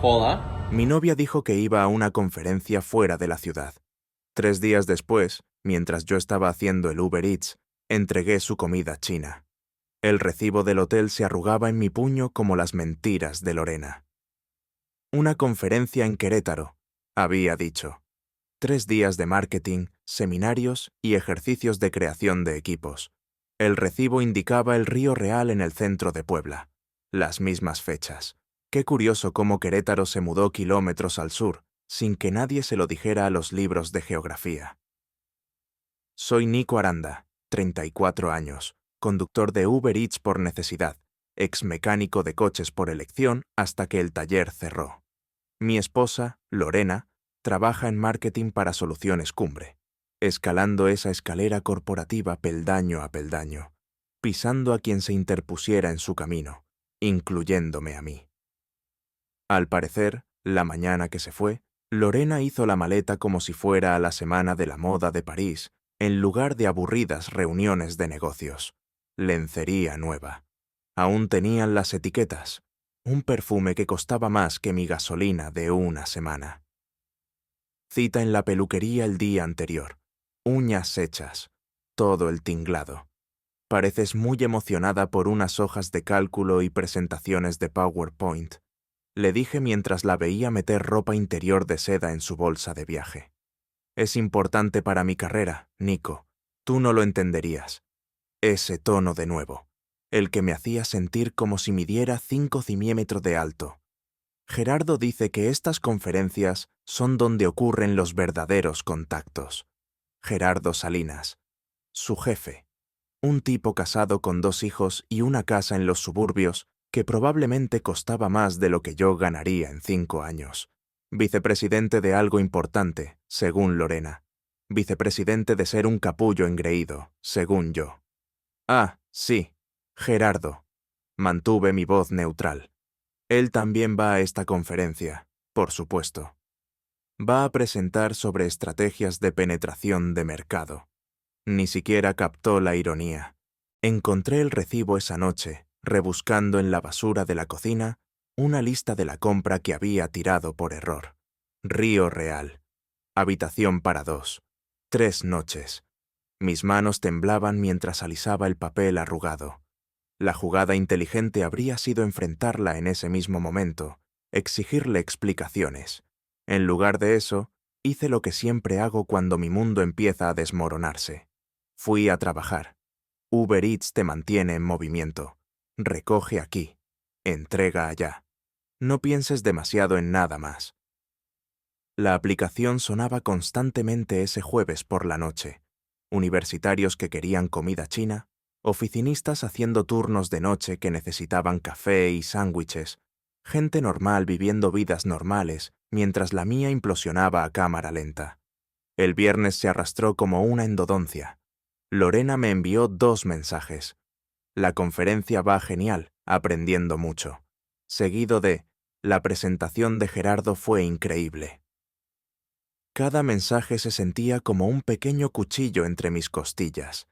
Hola. Mi novia dijo que iba a una conferencia fuera de la ciudad. 3 días después, mientras yo estaba haciendo el Uber Eats, entregué su comida china. El recibo del hotel se arrugaba en mi puño como las mentiras de Lorena. Una conferencia en Querétaro, había dicho. 3 días de marketing, seminarios y ejercicios de creación de equipos. El recibo indicaba el Río Real en el centro de Puebla. Las mismas fechas. Qué curioso cómo Querétaro se mudó kilómetros al sur, sin que nadie se lo dijera a los libros de geografía. Soy Nico Aranda, 34 años, conductor de Uber Eats por necesidad, ex mecánico de coches por elección hasta que el taller cerró. Mi esposa, Lorena, trabaja en marketing para Soluciones Cumbre, escalando esa escalera corporativa peldaño a peldaño, pisando a quien se interpusiera en su camino, incluyéndome a mí. Al parecer, la mañana que se fue, Lorena hizo la maleta como si fuera a la Semana de la Moda de París, en lugar de aburridas reuniones de negocios. Lencería nueva. Aún tenían las etiquetas. Un perfume que costaba más que mi gasolina de una semana. Cita en la peluquería el día anterior. Uñas hechas. Todo el tinglado. Pareces muy emocionada por unas hojas de cálculo y presentaciones de PowerPoint, le dije mientras la veía meter ropa interior de seda en su bolsa de viaje. Es importante para mi carrera, Nico. Tú no lo entenderías. Ese tono de nuevo. El que me hacía sentir como si midiera 5 centímetros de alto. Gerardo dice que estas conferencias son donde ocurren los verdaderos contactos. Gerardo Salinas, su jefe. Un tipo casado con 2 hijos y una casa en los suburbios que probablemente costaba más de lo que yo ganaría en 5 años. Vicepresidente de algo importante, según Lorena. Vicepresidente de ser un capullo engreído, según yo. Ah, sí, Gerardo. Mantuve mi voz neutral. Él también va a esta conferencia, por supuesto. Va a presentar sobre estrategias de penetración de mercado. Ni siquiera captó la ironía. Encontré el recibo esa noche, rebuscando en la basura de la cocina una lista de la compra que había tirado por error. Río Real. Habitación para 2. 3 noches. Mis manos temblaban mientras alisaba el papel arrugado. La jugada inteligente habría sido enfrentarla en ese mismo momento, exigirle explicaciones. En lugar de eso, hice lo que siempre hago cuando mi mundo empieza a desmoronarse. Fui a trabajar. Uber Eats te mantiene en movimiento. Recoge aquí. Entrega allá. No pienses demasiado en nada más. La aplicación sonaba constantemente ese jueves por la noche. Universitarios que querían comida china, oficinistas haciendo turnos de noche que necesitaban café y sándwiches, gente normal viviendo vidas normales mientras la mía implosionaba a cámara lenta. El viernes se arrastró como una endodoncia. Lorena me envió 2 mensajes. La conferencia va genial, aprendiendo mucho. Seguido de, la presentación de Gerardo fue increíble. Cada mensaje se sentía como un pequeño cuchillo entre mis costillas.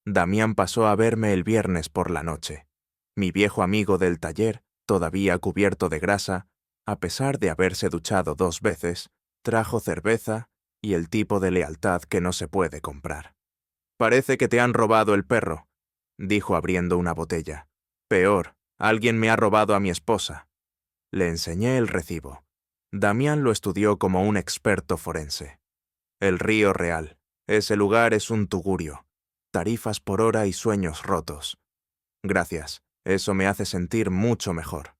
Damián pasó a verme el viernes por la noche. Mi viejo amigo del taller, todavía cubierto de grasa, a pesar de haberse duchado 2 veces, trajo cerveza y el tipo de lealtad que no se puede comprar. «Parece que te han robado el perro», dijo abriendo una botella. «Peor, alguien me ha robado a mi esposa». Le enseñé el recibo. Damián lo estudió como un experto forense. El Río Real. Ese lugar es un tugurio. Tarifas por hora y sueños rotos. Gracias, eso me hace sentir mucho mejor.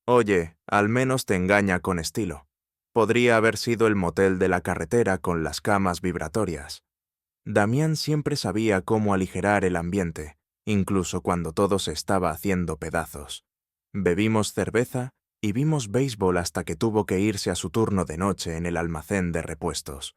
Oye, al menos te engaña con estilo. Podría haber sido el motel de la carretera con las camas vibratorias. Damián siempre sabía cómo aligerar el ambiente, incluso cuando todo se estaba haciendo pedazos. Bebimos cerveza y vimos béisbol hasta que tuvo que irse a su turno de noche en el almacén de repuestos.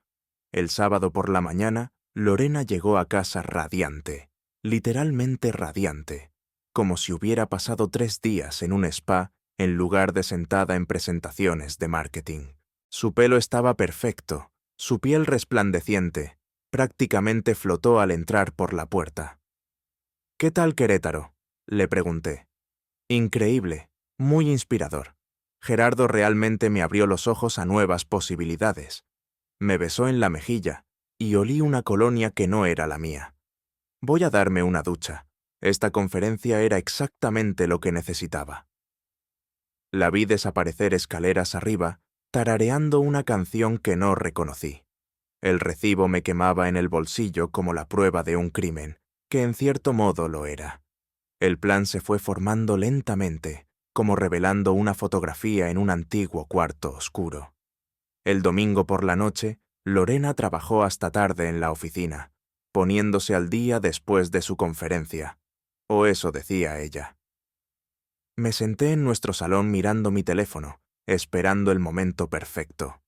El sábado por la mañana, Lorena llegó a casa radiante, literalmente radiante, como si hubiera pasado 3 días en un spa en lugar de sentada en presentaciones de marketing. Su pelo estaba perfecto, su piel resplandeciente, prácticamente flotó al entrar por la puerta. «¿Qué tal Querétaro?», le pregunté. «Increíble, muy inspirador. Gerardo realmente me abrió los ojos a nuevas posibilidades. Me besó en la mejilla y olí una colonia que no era la mía. Voy a darme una ducha. Esta conferencia era exactamente lo que necesitaba. La vi desaparecer escaleras arriba, tarareando una canción que no reconocí. El recibo me quemaba en el bolsillo como la prueba de un crimen, que en cierto modo lo era. El plan se fue formando lentamente, como revelando una fotografía en un antiguo cuarto oscuro. El domingo por la noche, Lorena trabajó hasta tarde en la oficina, poniéndose al día después de su conferencia, o eso decía ella. Me senté en nuestro salón mirando mi teléfono, esperando el momento perfecto.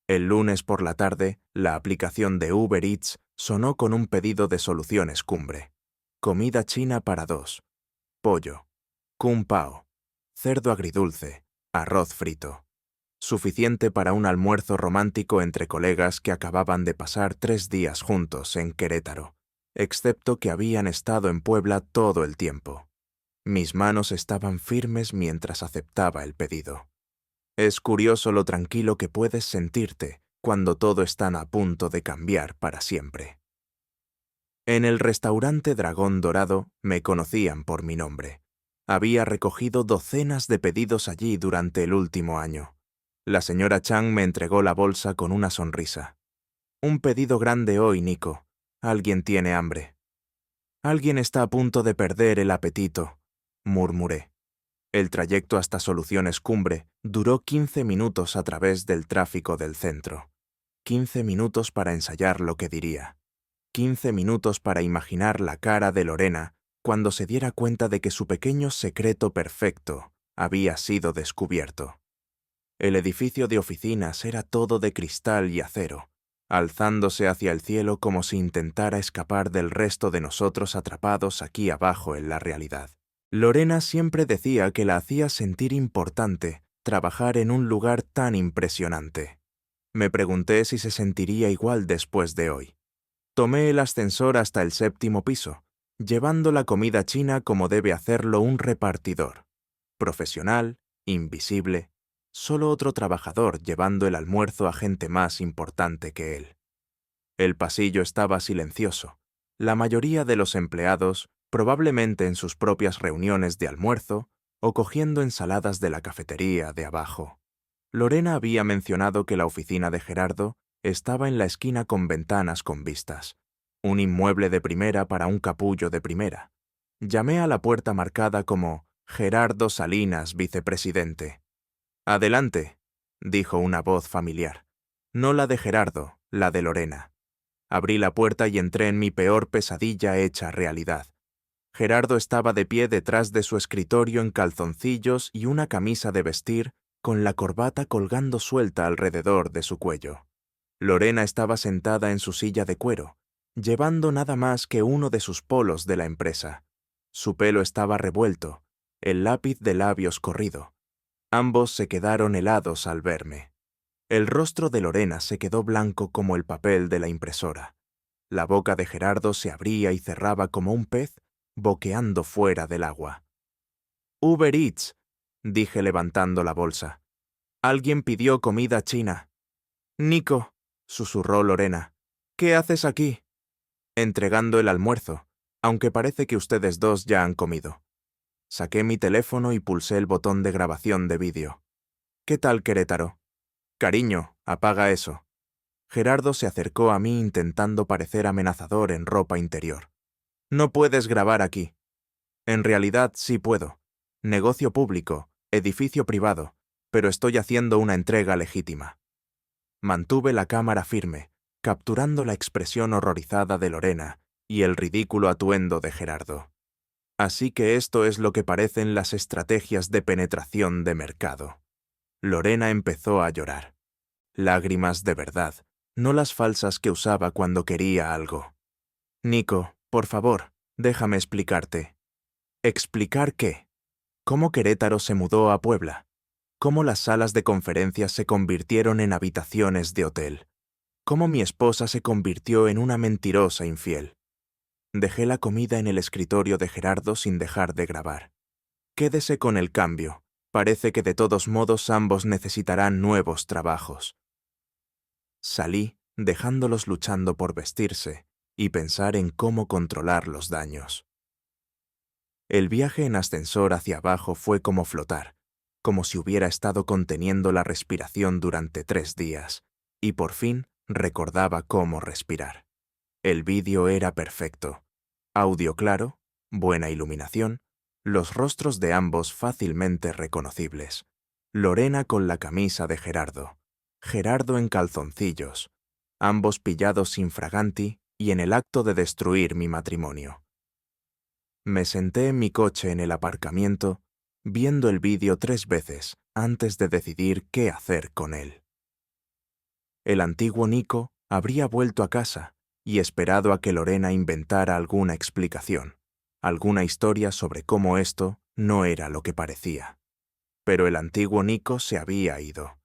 El lunes por la tarde, la aplicación de Uber Eats sonó con un pedido de soluciones cumbre. Comida china para 2. Pollo. Kung Pao. Cerdo agridulce. Arroz frito. Suficiente para un almuerzo romántico entre colegas que acababan de pasar 3 días juntos en Querétaro, excepto que habían estado en Puebla todo el tiempo. Mis manos estaban firmes mientras aceptaba el pedido. Es curioso lo tranquilo que puedes sentirte cuando todo está a punto de cambiar para siempre. En el restaurante Dragón Dorado me conocían por mi nombre. Había recogido docenas de pedidos allí durante el último año. La señora Chang me entregó la bolsa con una sonrisa. Un pedido grande hoy, Nico. Alguien tiene hambre. Alguien está a punto de perder el apetito, murmuré. El trayecto hasta Soluciones Cumbre duró 15 minutos a través del tráfico del centro. 15 minutos para ensayar lo que diría. 15 minutos para imaginar la cara de Lorena cuando se diera cuenta de que su pequeño secreto perfecto había sido descubierto. El edificio de oficinas era todo de cristal y acero, alzándose hacia el cielo como si intentara escapar del resto de nosotros atrapados aquí abajo en la realidad. Lorena siempre decía que la hacía sentir importante trabajar en un lugar tan impresionante. Me pregunté si se sentiría igual después de hoy. Tomé el ascensor hasta el 7º piso, llevando la comida china como debe hacerlo un repartidor. Profesional, invisible, solo otro trabajador llevando el almuerzo a gente más importante que él. El pasillo estaba silencioso. La mayoría de los empleados, probablemente en sus propias reuniones de almuerzo o cogiendo ensaladas de la cafetería de abajo. Lorena había mencionado que la oficina de Gerardo estaba en la esquina con ventanas con vistas. Un inmueble de primera para un capullo de primera. Llamé a la puerta marcada como Gerardo Salinas, vicepresidente. «Adelante», dijo una voz familiar. No la de Gerardo, la de Lorena. Abrí la puerta y entré en mi peor pesadilla hecha realidad. Gerardo estaba de pie detrás de su escritorio en calzoncillos y una camisa de vestir con la corbata colgando suelta alrededor de su cuello. Lorena estaba sentada en su silla de cuero, llevando nada más que uno de sus polos de la empresa. Su pelo estaba revuelto, el lápiz de labios corrido. Ambos se quedaron helados al verme. El rostro de Lorena se quedó blanco como el papel de la impresora. La boca de Gerardo se abría y cerraba como un pez, boqueando fuera del agua. «Uber Eats», dije levantando la bolsa. «Alguien pidió comida china». «Nico», susurró Lorena, «¿qué haces aquí?» «Entregando el almuerzo, aunque parece que ustedes dos ya han comido». Saqué mi teléfono y pulsé el botón de grabación de vídeo. «¿Qué tal, Querétaro?» «Cariño, apaga eso». Gerardo se acercó a mí intentando parecer amenazador en ropa interior. «No puedes grabar aquí». «En realidad sí puedo. Negocio público, edificio privado, pero estoy haciendo una entrega legítima». Mantuve la cámara firme, capturando la expresión horrorizada de Lorena y el ridículo atuendo de Gerardo. Así que esto es lo que parecen las estrategias de penetración de mercado. Lorena empezó a llorar. Lágrimas de verdad, no las falsas que usaba cuando quería algo. «Nico, por favor, déjame explicarte». ¿Explicar qué? ¿Cómo Querétaro se mudó a Puebla? ¿Cómo las salas de conferencias se convirtieron en habitaciones de hotel? ¿Cómo mi esposa se convirtió en una mentirosa infiel? Dejé la comida en el escritorio de Gerardo sin dejar de grabar. «Quédese con el cambio», Parece que de todos modos ambos necesitarán nuevos trabajos. Salí, dejándolos luchando por vestirse y pensar en cómo controlar los daños. El viaje en ascensor hacia abajo fue como flotar, como si hubiera estado conteniendo la respiración durante 3 días, y por fin recordaba cómo respirar. El vídeo era perfecto. Audio claro, buena iluminación, los rostros de ambos fácilmente reconocibles. Lorena con la camisa de Gerardo, Gerardo en calzoncillos, ambos pillados infraganti y en el acto de destruir mi matrimonio. Me senté en mi coche en el aparcamiento, viendo el vídeo 3 veces antes de decidir qué hacer con él. El antiguo Nico habría vuelto a casa y esperado a que Lorena inventara alguna explicación, alguna historia sobre cómo esto no era lo que parecía. Pero el antiguo Nico se había ido.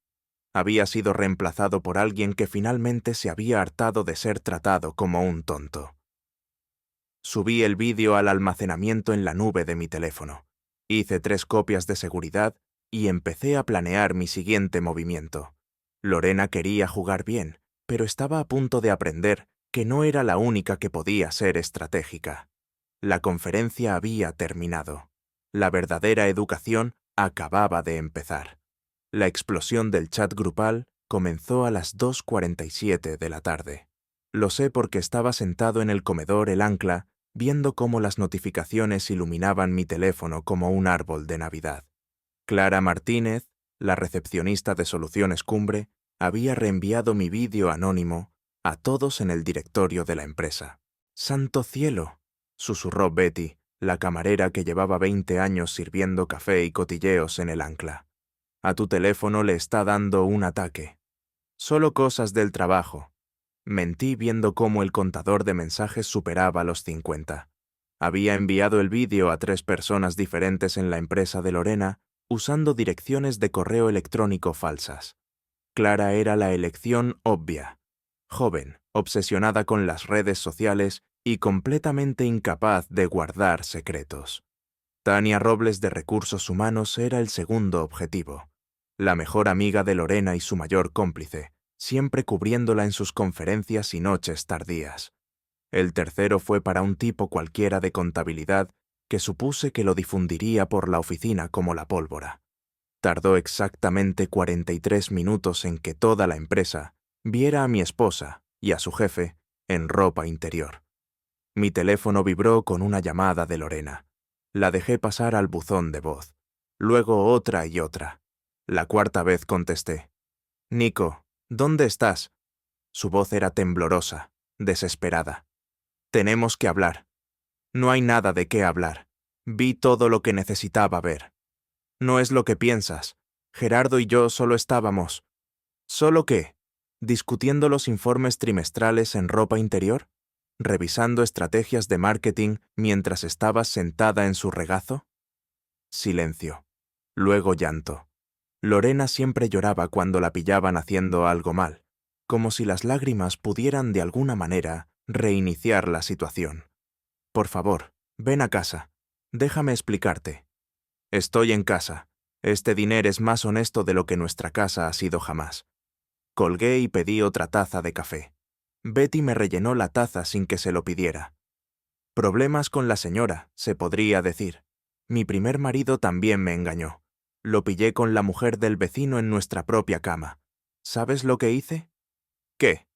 Había sido reemplazado por alguien que finalmente se había hartado de ser tratado como un tonto. Subí el vídeo al almacenamiento en la nube de mi teléfono. Hice 3 copias de seguridad y empecé a planear mi siguiente movimiento. Lorena quería jugar bien, pero estaba a punto de aprender que no era la única que podía ser estratégica. La conferencia había terminado. La verdadera educación acababa de empezar. La explosión del chat grupal comenzó a las 2:47 de la tarde. Lo sé porque estaba sentado en el comedor El Ancla, viendo cómo las notificaciones iluminaban mi teléfono como un árbol de Navidad. Clara Martínez, la recepcionista de Soluciones Cumbre, había reenviado mi vídeo anónimo a todos en el directorio de la empresa. ¡Santo cielo!, susurró Betty, la camarera que llevaba 20 años sirviendo café y cotilleos en El Ancla. A tu teléfono le está dando un ataque. Solo cosas del trabajo. Mentí viendo cómo el contador de mensajes superaba los 50. Había enviado el vídeo a 3 personas diferentes en la empresa de Lorena usando direcciones de correo electrónico falsas. Clara era la elección obvia. Joven, obsesionada con las redes sociales y completamente incapaz de guardar secretos. Tania Robles de Recursos Humanos era el segundo objetivo. La mejor amiga de Lorena y su mayor cómplice, siempre cubriéndola en sus conferencias y noches tardías. El tercero fue para un tipo cualquiera de contabilidad que supuse que lo difundiría por la oficina como la pólvora. Tardó exactamente 43 minutos en que toda la empresa viera a mi esposa y a su jefe en ropa interior. Mi teléfono vibró con una llamada de Lorena. La dejé pasar al buzón de voz. Luego otra y otra. La 4ª vez contesté. «Nico, ¿dónde estás?» Su voz era temblorosa, desesperada. «Tenemos que hablar». «No hay nada de qué hablar. Vi todo lo que necesitaba ver». «No es lo que piensas. Gerardo y yo solo estábamos». ¿Solo qué? ¿Discutiendo los informes trimestrales en ropa interior? ¿Revisando estrategias de marketing mientras estabas sentada en su regazo? Silencio. Luego llanto. Lorena siempre lloraba cuando la pillaban haciendo algo mal, como si las lágrimas pudieran de alguna manera reiniciar la situación. «Por favor, ven a casa. Déjame explicarte». «Estoy en casa. Este diner es más honesto de lo que nuestra casa ha sido jamás». Colgué y pedí otra taza de café. Betty me rellenó la taza sin que se lo pidiera. Problemas con la señora, se podría decir. Mi primer marido también me engañó. Lo pillé con la mujer del vecino en nuestra propia cama. ¿Sabes lo que hice? ¿Qué?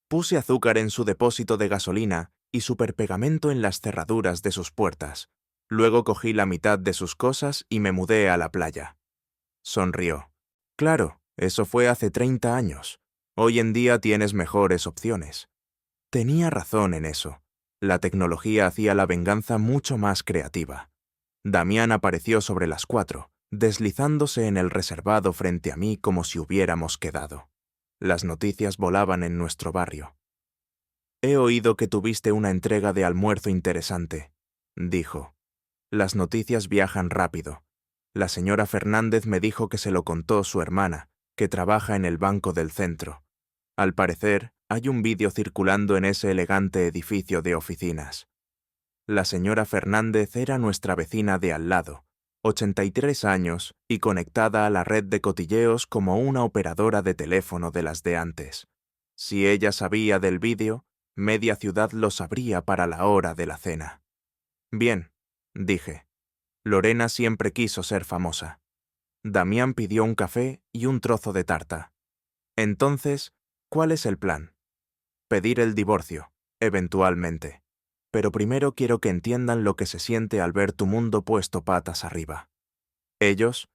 Puse azúcar en su depósito de gasolina y superpegamento en las cerraduras de sus puertas. Luego cogí la mitad de sus cosas y me mudé a la playa. Sonrió. Claro, eso fue hace 30 años. Hoy en día tienes mejores opciones. Tenía razón en eso. La tecnología hacía la venganza mucho más creativa. Damián apareció sobre las 4, deslizándose en el reservado frente a mí como si hubiéramos quedado. Las noticias volaban en nuestro barrio. «He oído que tuviste una entrega de almuerzo interesante», dijo. «Las noticias viajan rápido. La señora Fernández me dijo que se lo contó su hermana, que trabaja en el Banco del Centro. Al parecer, hay un vídeo circulando en ese elegante edificio de oficinas. La señora Fernández era nuestra vecina de al lado, 83 años y conectada a la red de cotilleos como una operadora de teléfono de las de antes. Si ella sabía del vídeo, media ciudad lo sabría para la hora de la cena. Bien, dije. Lorena siempre quiso ser famosa. Damián pidió un café y un trozo de tarta. Entonces, ¿cuál es el plan? Pedir el divorcio, eventualmente. Pero primero quiero que entiendan lo que se siente al ver tu mundo puesto patas arriba. Ellos.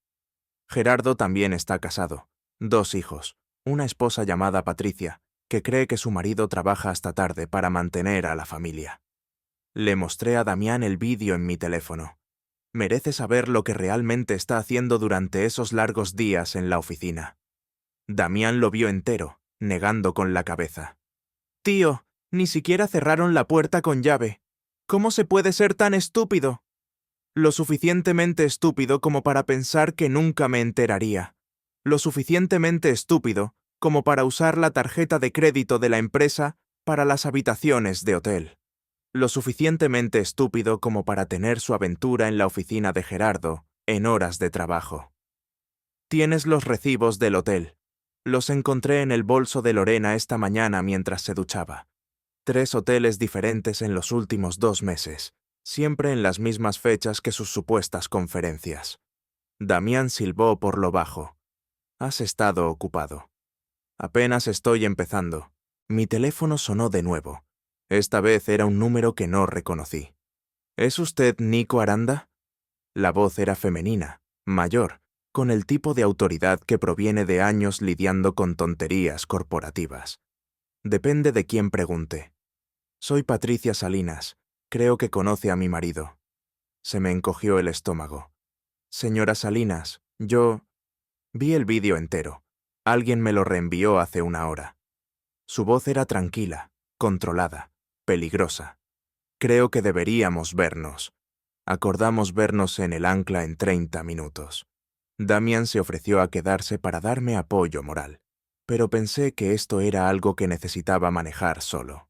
Gerardo también está casado, 2 hijos, una esposa llamada Patricia, que cree que su marido trabaja hasta tarde para mantener a la familia. Le mostré a Damián el vídeo en mi teléfono. Merece saber lo que realmente está haciendo durante esos largos días en la oficina. Damián lo vio entero, negando con la cabeza. Tío, ni siquiera cerraron la puerta con llave. ¿Cómo se puede ser tan estúpido? Lo suficientemente estúpido como para pensar que nunca me enteraría. Lo suficientemente estúpido como para usar la tarjeta de crédito de la empresa para las habitaciones de hotel. Lo suficientemente estúpido como para tener su aventura en la oficina de Gerardo, en horas de trabajo. Tienes los recibos del hotel. Los encontré en el bolso de Lorena esta mañana mientras se duchaba. 3 hoteles diferentes en los últimos 2 meses, siempre en las mismas fechas que sus supuestas conferencias. Damián silbó por lo bajo. Has estado ocupado. Apenas estoy empezando. Mi teléfono sonó de nuevo. Esta vez era un número que no reconocí. ¿Es usted Nico Aranda? La voz era femenina, mayor, con el tipo de autoridad que proviene de años lidiando con tonterías corporativas. Depende de quién pregunte. Soy Patricia Salinas. Creo que conoce a mi marido. Se me encogió el estómago. Señora Salinas, yo... Vi el vídeo entero. Alguien me lo reenvió hace 1 hora. Su voz era tranquila, controlada, peligrosa. Creo que deberíamos vernos. Acordamos vernos en el Ancla en 30 minutos. Damián se ofreció a quedarse para darme apoyo moral, pero pensé que esto era algo que necesitaba manejar solo.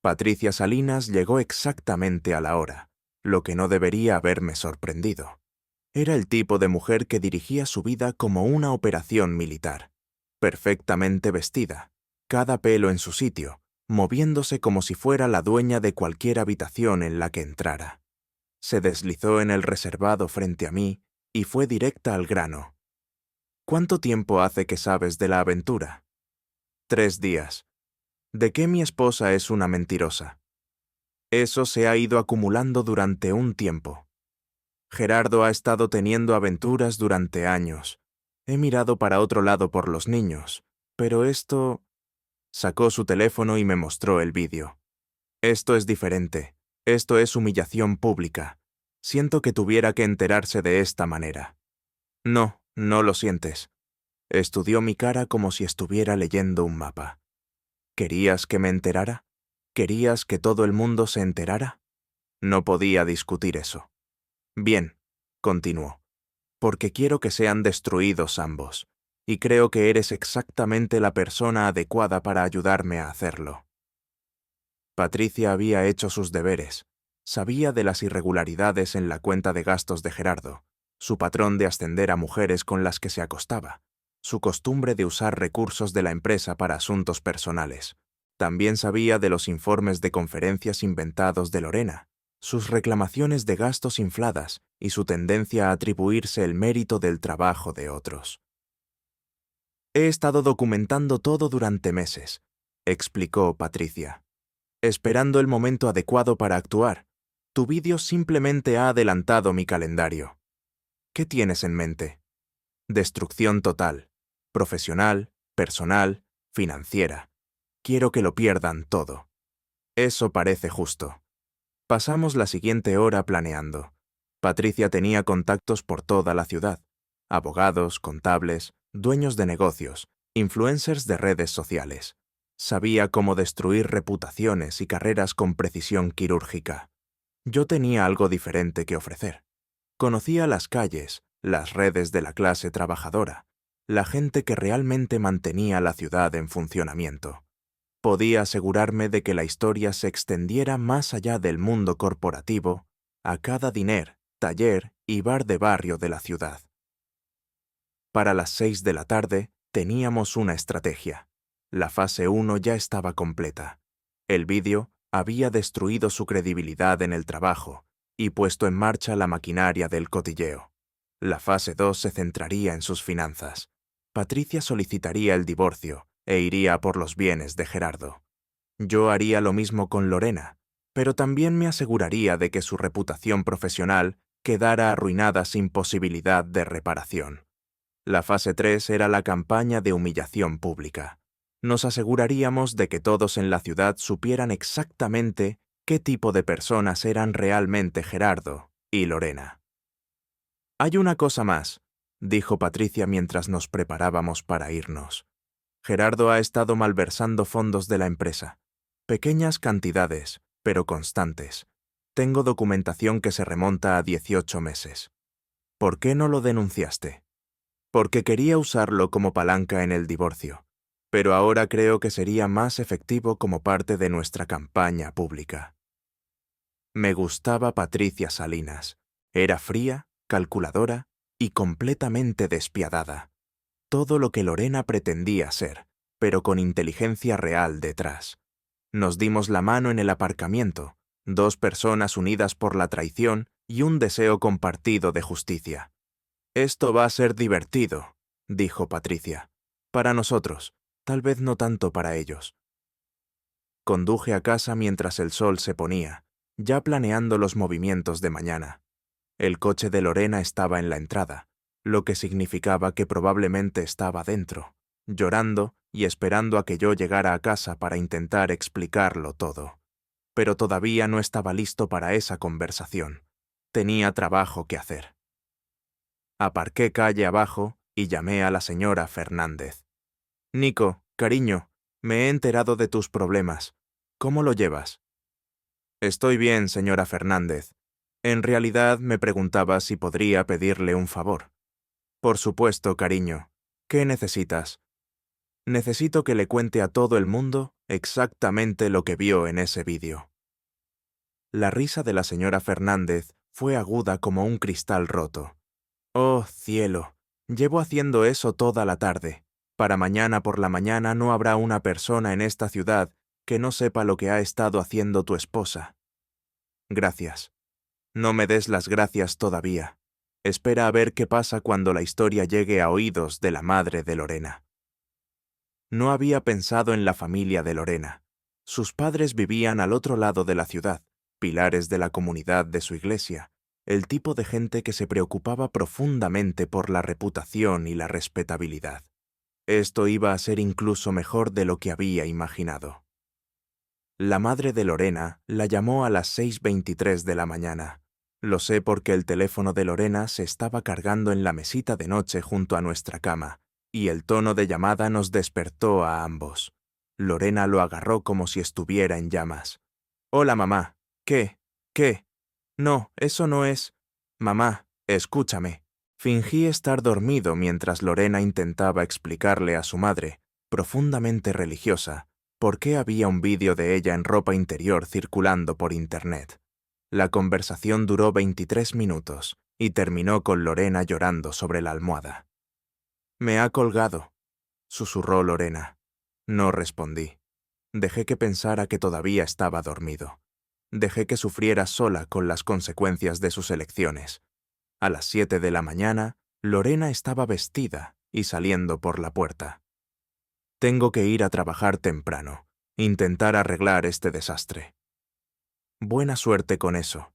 Patricia Salinas llegó exactamente a la hora, lo que no debería haberme sorprendido. Era el tipo de mujer que dirigía su vida como una operación militar, perfectamente vestida, cada pelo en su sitio, moviéndose como si fuera la dueña de cualquier habitación en la que entrara. Se deslizó en el reservado frente a mí y fue directa al grano. ¿Cuánto tiempo hace que sabes de la aventura? 3 días. ¿De qué mi esposa es una mentirosa? Eso se ha ido acumulando durante un tiempo. Gerardo ha estado teniendo aventuras durante años. He mirado para otro lado por los niños, pero esto... Sacó su teléfono y me mostró el vídeo. Esto es diferente. Esto es humillación pública. Siento que tuviera que enterarse de esta manera. No, no lo sientes. Estudió mi cara como si estuviera leyendo un mapa. ¿Querías que me enterara? ¿Querías que todo el mundo se enterara? No podía discutir eso. Bien, continuó, porque quiero que sean destruidos ambos, y creo que eres exactamente la persona adecuada para ayudarme a hacerlo. Patricia había hecho sus deberes, sabía de las irregularidades en la cuenta de gastos de Gerardo, su patrón de ascender a mujeres con las que se acostaba, su costumbre de usar recursos de la empresa para asuntos personales. También sabía de los informes de conferencias inventados de Lorena, sus reclamaciones de gastos infladas y su tendencia a atribuirse el mérito del trabajo de otros. He estado documentando todo durante meses, explicó Patricia, esperando el momento adecuado para actuar. Tu vídeo simplemente ha adelantado mi calendario. ¿Qué tienes en mente? Destrucción total, profesional, personal, financiera. Quiero que lo pierdan todo. Eso parece justo. Pasamos la siguiente hora planeando. Patricia tenía contactos por toda la ciudad. Abogados, contables, dueños de negocios, influencers de redes sociales. Sabía cómo destruir reputaciones y carreras con precisión quirúrgica. Yo tenía algo diferente que ofrecer. Conocía las calles, las redes de la clase trabajadora, la gente que realmente mantenía la ciudad en funcionamiento. Podía asegurarme de que la historia se extendiera más allá del mundo corporativo, a cada diner, taller y bar de barrio de la ciudad. Para las 6 de la tarde teníamos una estrategia. La fase 1 ya estaba completa. El vídeo había destruido su credibilidad en el trabajo y puesto en marcha la maquinaria del cotilleo. La fase 2 se centraría en sus finanzas. Patricia solicitaría el divorcio e iría a por los bienes de Gerardo. Yo haría lo mismo con Lorena, pero también me aseguraría de que su reputación profesional quedara arruinada sin posibilidad de reparación. La fase 3 era la campaña de humillación pública. Nos aseguraríamos de que todos en la ciudad supieran exactamente qué tipo de personas eran realmente Gerardo y Lorena. «Hay una cosa más», dijo Patricia mientras nos preparábamos para irnos. «Gerardo ha estado malversando fondos de la empresa. Pequeñas cantidades, pero constantes. Tengo documentación que se remonta a 18 meses. ¿Por qué no lo denunciaste?» «Porque quería usarlo como palanca en el divorcio, pero ahora creo que sería más efectivo como parte de nuestra campaña pública». Me gustaba Patricia Salinas. Era fría, calculadora y completamente despiadada. Todo lo que Lorena pretendía ser, pero con inteligencia real detrás. Nos dimos la mano en el aparcamiento, dos personas unidas por la traición y un deseo compartido de justicia. «Esto va a ser divertido», dijo Patricia. «Para nosotros, tal vez no tanto para ellos». Conduje a casa mientras el sol se ponía, ya planeando los movimientos de mañana. El coche de Lorena estaba en la entrada, lo que significaba que probablemente estaba dentro, llorando y esperando a que yo llegara a casa para intentar explicarlo todo. Pero todavía no estaba listo para esa conversación. Tenía trabajo que hacer. Aparqué calle abajo y llamé a la señora Fernández. «Nico, cariño, me he enterado de tus problemas. ¿Cómo lo llevas?» «Estoy bien, señora Fernández. En realidad me preguntaba si podría pedirle un favor». «Por supuesto, cariño. ¿Qué necesitas?» «Necesito que le cuente a todo el mundo exactamente lo que vio en ese vídeo». La risa de la señora Fernández fue aguda como un cristal roto. «Oh, cielo, llevo haciendo eso toda la tarde. Para mañana por la mañana no habrá una persona en esta ciudad que no sepa lo que ha estado haciendo tu esposa». «Gracias. No me des las gracias todavía. Espera a ver qué pasa cuando la historia llegue a oídos de la madre de Lorena». No había pensado en la familia de Lorena. Sus padres vivían al otro lado de la ciudad, pilares de la comunidad de su iglesia, el tipo de gente que se preocupaba profundamente por la reputación y la respetabilidad. Esto iba a ser incluso mejor de lo que había imaginado. La madre de Lorena la llamó a las 6:23 de la mañana. Lo sé porque el teléfono de Lorena se estaba cargando en la mesita de noche junto a nuestra cama, y el tono de llamada nos despertó a ambos. Lorena lo agarró como si estuviera en llamas. «Hola, mamá. ¿Qué? ¿Qué? No, eso no es...» «Mamá, escúchame». Fingí estar dormido mientras Lorena intentaba explicarle a su madre, profundamente religiosa, por qué había un vídeo de ella en ropa interior circulando por Internet. La conversación duró 23 minutos y terminó con Lorena llorando sobre la almohada. «Me ha colgado», susurró Lorena. No respondí. Dejé que pensara que todavía estaba dormido. Dejé que sufriera sola con las consecuencias de sus elecciones. A las 7 de la mañana, Lorena estaba vestida y saliendo por la puerta. «Tengo que ir a trabajar temprano, intentar arreglar este desastre». «Buena suerte con eso»,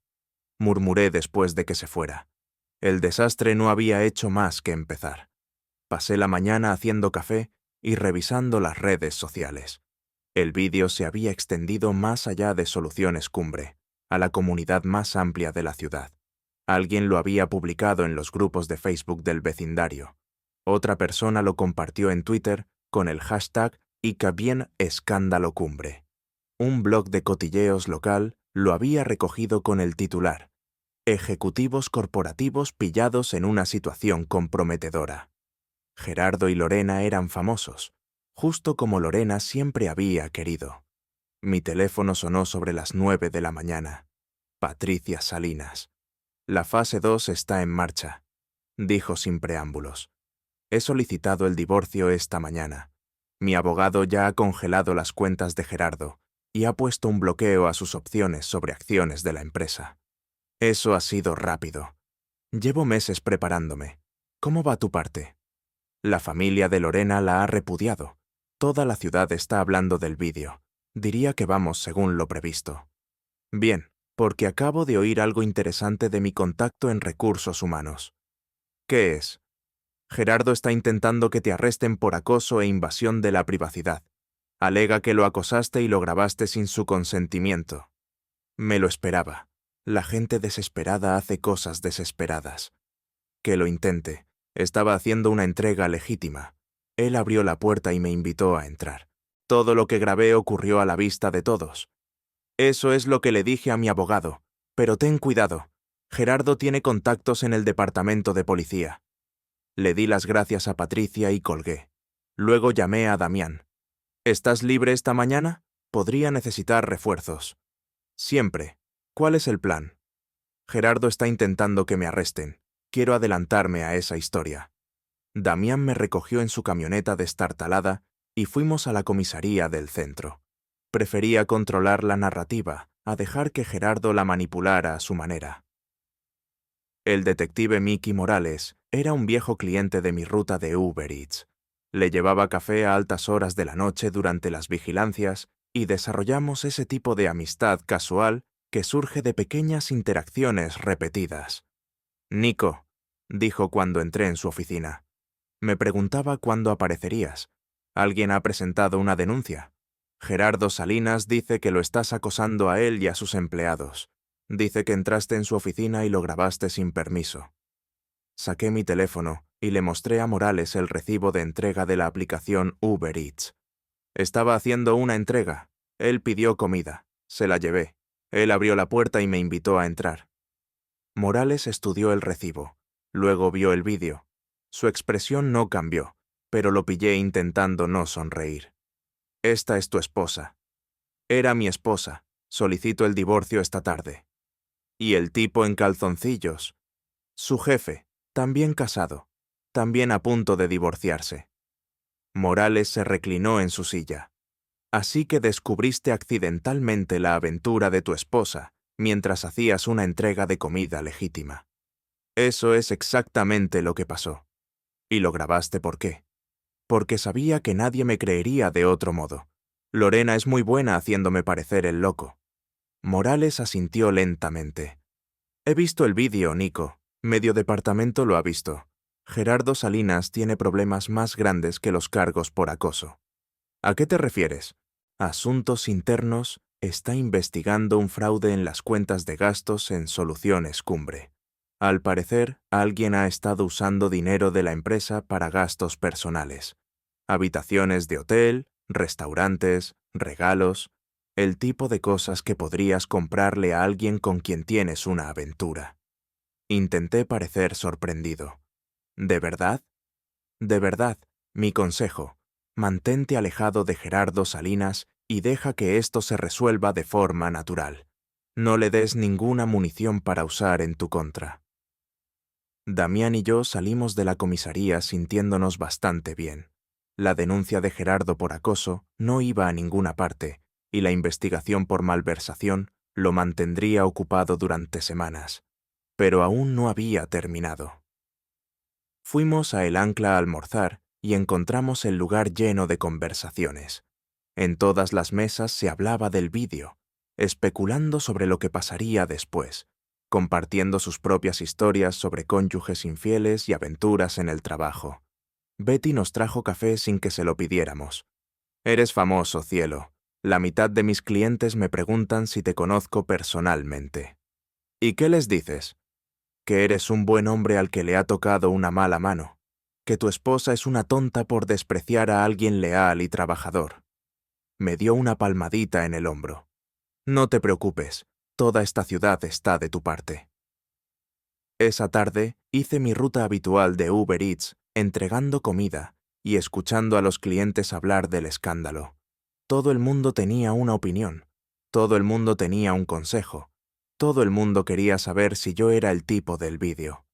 murmuré después de que se fuera. El desastre no había hecho más que empezar. Pasé la mañana haciendo café y revisando las redes sociales. El vídeo se había extendido más allá de Soluciones Cumbre, a la comunidad más amplia de la ciudad. Alguien lo había publicado en los grupos de Facebook del vecindario. Otra persona lo compartió en Twitter con el hashtag #ICABIENESCÁNDALOCUMBRE. Un blog de cotilleos local lo había recogido con el titular: «Ejecutivos corporativos pillados en una situación comprometedora». Gerardo y Lorena eran famosos, justo como Lorena siempre había querido. Mi teléfono sonó sobre las 9 de la mañana. Patricia Salinas. La fase 2 está en marcha, dijo sin preámbulos. He solicitado el divorcio esta mañana. Mi abogado ya ha congelado las cuentas de Gerardo y ha puesto un bloqueo a sus opciones sobre acciones de la empresa. Eso ha sido rápido. Llevo meses preparándome. ¿Cómo va tu parte? La familia de Lorena la ha repudiado. Toda la ciudad está hablando del vídeo. Diría que vamos según lo previsto. Bien, porque acabo de oír algo interesante de mi contacto en recursos humanos. ¿Qué es? Gerardo está intentando que te arresten por acoso e invasión de la privacidad. Alega que lo acosaste y lo grabaste sin su consentimiento. Me lo esperaba. La gente desesperada hace cosas desesperadas. Que lo intente. Estaba haciendo una entrega legítima. Él abrió la puerta y me invitó a entrar. Todo lo que grabé ocurrió a la vista de todos. Eso es lo que le dije a mi abogado. Pero ten cuidado. Gerardo tiene contactos en el departamento de policía. Le di las gracias a Patricia y colgué. Luego llamé a Damián. ¿Estás libre esta mañana? Podría necesitar refuerzos. Siempre. ¿Cuál es el plan? Gerardo está intentando que me arresten. Quiero adelantarme a esa historia. Damián me recogió en su camioneta destartalada y fuimos a la comisaría del centro. Prefería controlar la narrativa a dejar que Gerardo la manipulara a su manera. El detective Mickey Morales era un viejo cliente de mi ruta de Uber Eats. Le llevaba café a altas horas de la noche durante las vigilancias y desarrollamos ese tipo de amistad casual que surge de pequeñas interacciones repetidas. Nico, dijo cuando entré en su oficina. Me preguntaba cuándo aparecerías. ¿Alguien ha presentado una denuncia? Gerardo Salinas dice que lo estás acosando a él y a sus empleados. Dice que entraste en su oficina y lo grabaste sin permiso. Saqué mi teléfono y le mostré a Morales el recibo de entrega de la aplicación Uber Eats. Estaba haciendo una entrega. Él pidió comida. Se la llevé. Él abrió la puerta y me invitó a entrar. Morales estudió el recibo. Luego vio el vídeo. Su expresión no cambió, pero lo pillé intentando no sonreír. Esta es tu esposa. Era mi esposa. Solicito el divorcio esta tarde. Y el tipo en calzoncillos. Su jefe, también casado, también a punto de divorciarse. Morales se reclinó en su silla. Así que descubriste accidentalmente la aventura de tu esposa mientras hacías una entrega de comida legítima. Eso es exactamente lo que pasó. ¿Y lo grabaste por qué? Porque sabía que nadie me creería de otro modo. Lorena es muy buena haciéndome parecer el loco. Morales asintió lentamente. He visto el vídeo, Nico. Medio departamento lo ha visto. Gerardo Salinas tiene problemas más grandes que los cargos por acoso. ¿A qué te refieres? Asuntos Internos está investigando un fraude en las cuentas de gastos en Soluciones Cumbre. Al parecer, alguien ha estado usando dinero de la empresa para gastos personales. Habitaciones de hotel, restaurantes, regalos, el tipo de cosas que podrías comprarle a alguien con quien tienes una aventura. Intenté parecer sorprendido. ¿De verdad? De verdad, mi consejo, mantente alejado de Gerardo Salinas y deja que esto se resuelva de forma natural. No le des ninguna munición para usar en tu contra. Damián y yo salimos de la comisaría sintiéndonos bastante bien. La denuncia de Gerardo por acoso no iba a ninguna parte y la investigación por malversación lo mantendría ocupado durante semanas. Pero aún no había terminado. Fuimos a El Ancla a almorzar y encontramos el lugar lleno de conversaciones. En todas las mesas se hablaba del vídeo, especulando sobre lo que pasaría después, compartiendo sus propias historias sobre cónyuges infieles y aventuras en el trabajo. Betty nos trajo café sin que se lo pidiéramos. Eres famoso, cielo. La mitad de mis clientes me preguntan si te conozco personalmente. ¿Y qué les dices? Que eres un buen hombre al que le ha tocado una mala mano, que tu esposa es una tonta por despreciar a alguien leal y trabajador. Me dio una palmadita en el hombro. No te preocupes, toda esta ciudad está de tu parte. Esa tarde hice mi ruta habitual de Uber Eats, entregando comida y escuchando a los clientes hablar del escándalo. Todo el mundo tenía una opinión, todo el mundo tenía un consejo, Todo el mundo quería saber si yo era el tipo del vídeo.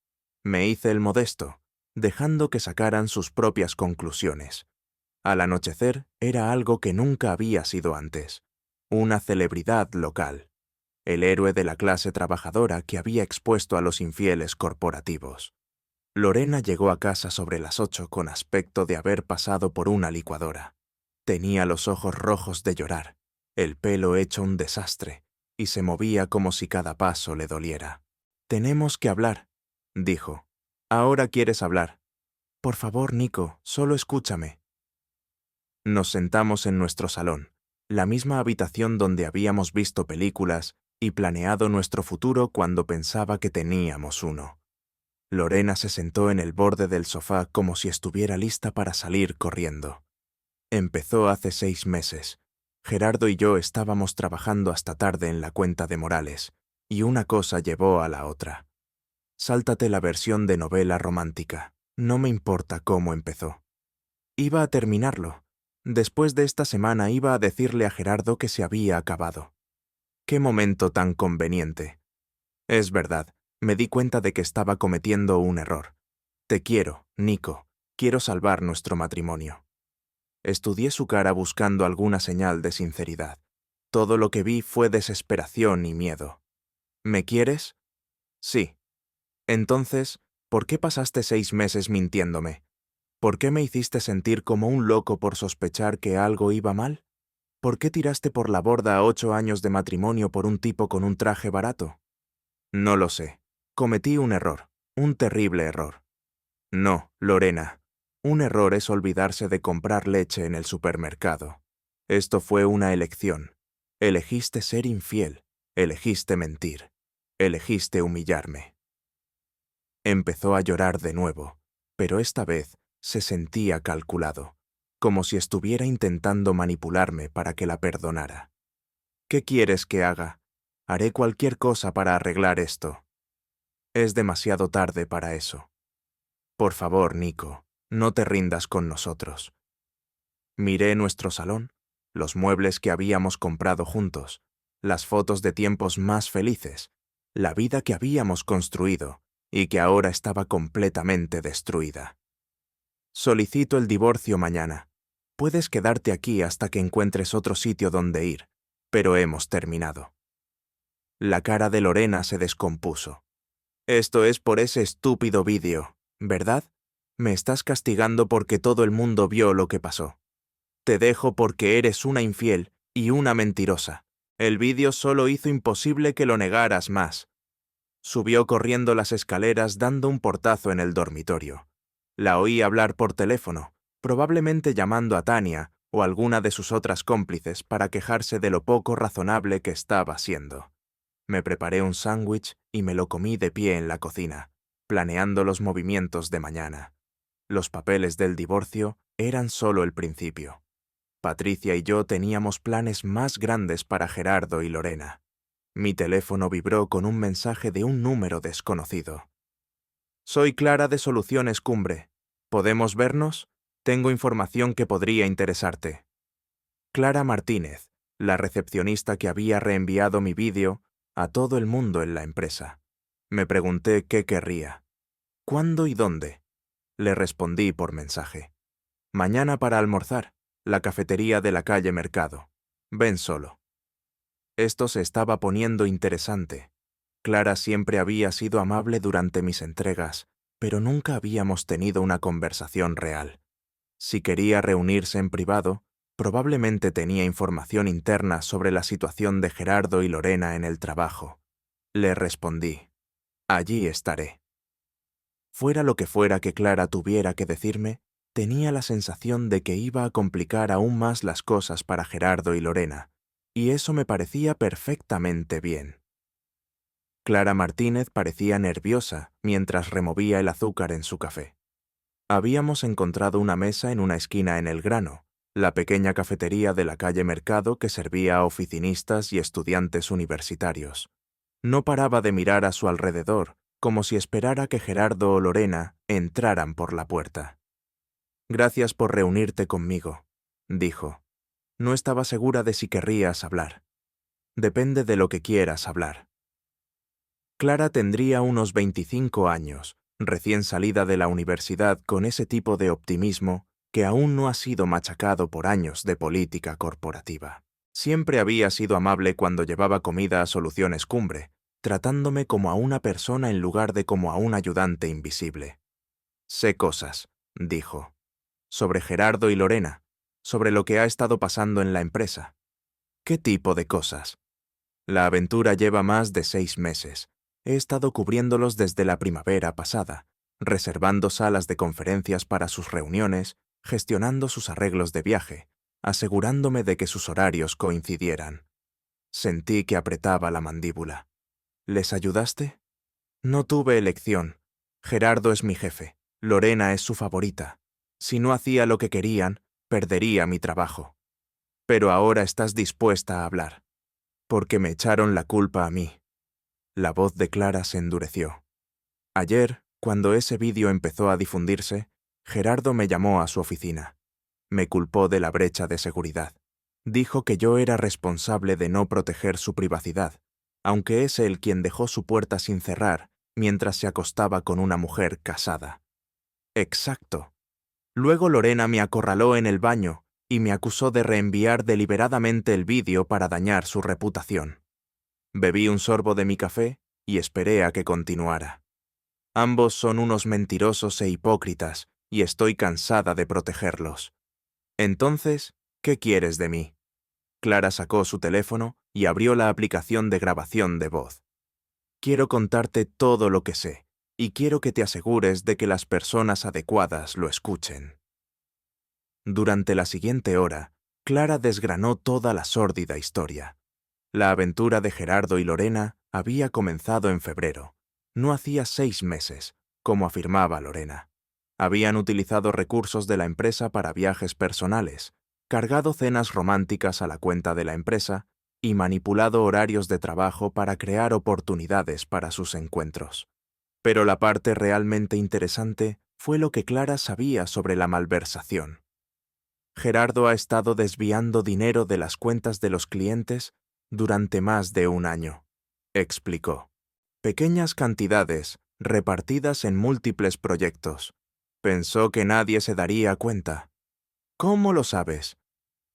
Me hice el modesto, dejando que sacaran sus propias conclusiones. Al anochecer era algo que nunca había sido antes. Una celebridad local. El héroe de la clase trabajadora que había expuesto a los infieles corporativos. Lorena llegó a casa sobre las 8 con aspecto de haber pasado por una licuadora. Tenía los ojos rojos de llorar, el pelo hecho un desastre, y se movía como si cada paso le doliera. «Tenemos que hablar», dijo. «Ahora quieres hablar. Por favor, Nico, solo escúchame». Nos sentamos en nuestro salón, la misma habitación donde habíamos visto películas y planeado nuestro futuro cuando pensaba que teníamos uno. Lorena se sentó en el borde del sofá como si estuviera lista para salir corriendo. Empezó hace 6 meses. Gerardo y yo estábamos trabajando hasta tarde en la cuenta de Morales, y una cosa llevó a la otra. Sáltate la versión de novela romántica. No me importa cómo empezó. Iba a terminarlo. Después de esta semana iba a decirle a Gerardo que se había acabado. ¡Qué momento tan conveniente! Es verdad, me di cuenta de que estaba cometiendo un error. Te quiero, Nico. Quiero salvar nuestro matrimonio. Estudié su cara buscando alguna señal de sinceridad. Todo lo que vi fue desesperación y miedo. ¿Me quieres? Sí. Entonces, ¿por qué pasaste 6 meses mintiéndome? ¿Por qué me hiciste sentir como un loco por sospechar que algo iba mal? ¿Por qué tiraste por la borda 8 años de matrimonio por un tipo con un traje barato? No lo sé. Cometí un error, un terrible error. No, Lorena. Un error es olvidarse de comprar leche en el supermercado. Esto fue una elección. Elegiste ser infiel, elegiste mentir, elegiste humillarme. Empezó a llorar de nuevo, pero esta vez se sentía calculado, como si estuviera intentando manipularme para que la perdonara. ¿Qué quieres que haga? Haré cualquier cosa para arreglar esto. Es demasiado tarde para eso. Por favor, Nico, no te rindas con nosotros. Miré nuestro salón, los muebles que habíamos comprado juntos, las fotos de tiempos más felices, la vida que habíamos construido y que ahora estaba completamente destruida. Solicito el divorcio mañana. Puedes quedarte aquí hasta que encuentres otro sitio donde ir, pero hemos terminado. La cara de Lorena se descompuso. Esto es por ese estúpido vídeo, ¿verdad? Me estás castigando porque todo el mundo vio lo que pasó. Te dejo porque eres una infiel y una mentirosa. El vídeo solo hizo imposible que lo negaras más. Subió corriendo las escaleras dando un portazo en el dormitorio. La oí hablar por teléfono, probablemente llamando a Tania o alguna de sus otras cómplices para quejarse de lo poco razonable que estaba siendo. Me preparé un sándwich y me lo comí de pie en la cocina, planeando los movimientos de mañana. Los papeles del divorcio eran solo el principio. Patricia y yo teníamos planes más grandes para Gerardo y Lorena. Mi teléfono vibró con un mensaje de un número desconocido. Soy Clara de Soluciones Cumbre. ¿Podemos vernos? Tengo información que podría interesarte. Clara Martínez, la recepcionista que había reenviado mi vídeo a todo el mundo en la empresa. Me pregunté qué querría. ¿Cuándo y dónde? Le respondí por mensaje. Mañana para almorzar, la cafetería de la calle Mercado. Ven solo. Esto se estaba poniendo interesante. Clara siempre había sido amable durante mis entregas, pero nunca habíamos tenido una conversación real. Si quería reunirse en privado, probablemente tenía información interna sobre la situación de Gerardo y Lorena en el trabajo. Le respondí, allí estaré. Fuera lo que fuera que Clara tuviera que decirme, tenía la sensación de que iba a complicar aún más las cosas para Gerardo y Lorena, y eso me parecía perfectamente bien. Clara Martínez parecía nerviosa mientras removía el azúcar en su café. Habíamos encontrado una mesa en una esquina en El Grano, la pequeña cafetería de la calle Mercado que servía a oficinistas y estudiantes universitarios. No paraba de mirar a su alrededor, como si esperara que Gerardo o Lorena entraran por la puerta. «Gracias por reunirte conmigo», dijo. No estaba segura de si querrías hablar. «Depende de lo que quieras hablar». Clara tendría unos 25 años, recién salida de la universidad con ese tipo de optimismo que aún no ha sido machacado por años de política corporativa. Siempre había sido amable cuando llevaba comida a Soluciones Cumbre, tratándome como a una persona en lugar de como a un ayudante invisible. Sé cosas, dijo, sobre Gerardo y Lorena, sobre lo que ha estado pasando en la empresa. ¿Qué tipo de cosas? La aventura lleva más de 6 meses. He estado cubriéndolos desde la primavera pasada, reservando salas de conferencias para sus reuniones, gestionando sus arreglos de viaje, asegurándome de que sus horarios coincidieran. Sentí que apretaba la mandíbula. ¿Les ayudaste? No tuve elección. Gerardo es mi jefe. Lorena es su favorita. Si no hacía lo que querían, perdería mi trabajo. Pero ahora estás dispuesta a hablar. Porque me echaron la culpa a mí. La voz de Clara se endureció. Ayer, cuando ese vídeo empezó a difundirse, Gerardo me llamó a su oficina. Me culpó de la brecha de seguridad. Dijo que yo era responsable de no proteger su privacidad, aunque es él quien dejó su puerta sin cerrar mientras se acostaba con una mujer casada. Exacto. Luego Lorena me acorraló en el baño y me acusó de reenviar deliberadamente el vídeo para dañar su reputación. Bebí un sorbo de mi café y esperé a que continuara. Ambos son unos mentirosos e hipócritas y estoy cansada de protegerlos. Entonces, ¿qué quieres de mí? Clara sacó su teléfono y abrió la aplicación de grabación de voz. Quiero contarte todo lo que sé, y quiero que te asegures de que las personas adecuadas lo escuchen. Durante la siguiente hora, Clara desgranó toda la sórdida historia. La aventura de Gerardo y Lorena había comenzado en febrero. No hacía 6 meses, como afirmaba Lorena. Habían utilizado recursos de la empresa para viajes personales, cargado cenas románticas a la cuenta de la empresa y manipulado horarios de trabajo para crear oportunidades para sus encuentros. Pero la parte realmente interesante fue lo que Clara sabía sobre la malversación. Gerardo ha estado desviando dinero de las cuentas de los clientes durante más de un año, explicó. Pequeñas cantidades, repartidas en múltiples proyectos. Pensó que nadie se daría cuenta. ¿Cómo lo sabes?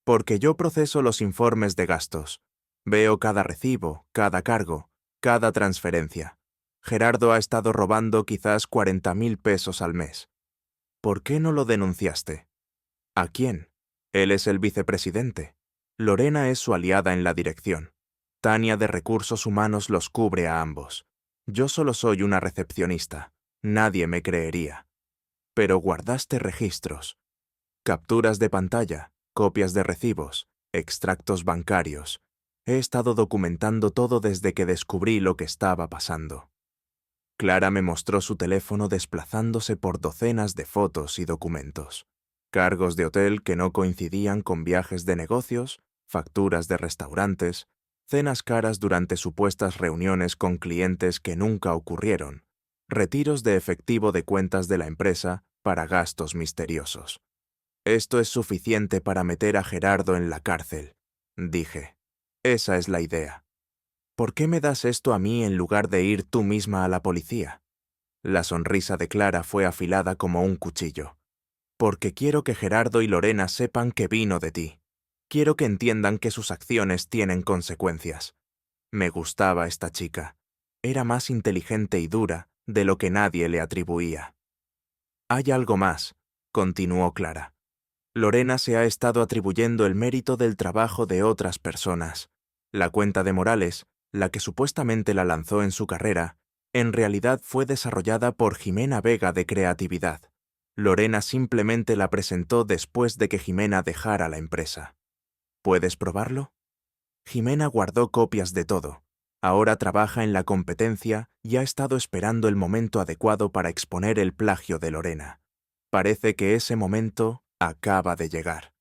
Porque yo proceso los informes de gastos. Veo cada recibo, cada cargo, cada transferencia. Gerardo ha estado robando quizás 40.000 pesos al mes. ¿Por qué no lo denunciaste? ¿A quién? Él es el vicepresidente. Lorena es su aliada en la dirección. Tania de Recursos Humanos los cubre a ambos. Yo solo soy una recepcionista. Nadie me creería. Pero guardaste registros. Capturas de pantalla, copias de recibos, extractos bancarios. He estado documentando todo desde que descubrí lo que estaba pasando. Clara me mostró su teléfono desplazándose por docenas de fotos y documentos. Cargos de hotel que no coincidían con viajes de negocios, facturas de restaurantes, cenas caras durante supuestas reuniones con clientes que nunca ocurrieron, retiros de efectivo de cuentas de la empresa para gastos misteriosos. Esto es suficiente para meter a Gerardo en la cárcel, dije. Esa es la idea. ¿Por qué me das esto a mí en lugar de ir tú misma a la policía? La sonrisa de Clara fue afilada como un cuchillo. Porque quiero que Gerardo y Lorena sepan que vino de ti. Quiero que entiendan que sus acciones tienen consecuencias. Me gustaba esta chica. Era más inteligente y dura de lo que nadie le atribuía. Hay algo más, continuó Clara. Lorena se ha estado atribuyendo el mérito del trabajo de otras personas. La cuenta de Morales, la que supuestamente la lanzó en su carrera, en realidad fue desarrollada por Jimena Vega de Creatividad. Lorena simplemente la presentó después de que Jimena dejara la empresa. ¿Puedes probarlo? Jimena guardó copias de todo. Ahora trabaja en la competencia y ha estado esperando el momento adecuado para exponer el plagio de Lorena. Parece que ese momento acaba de llegar.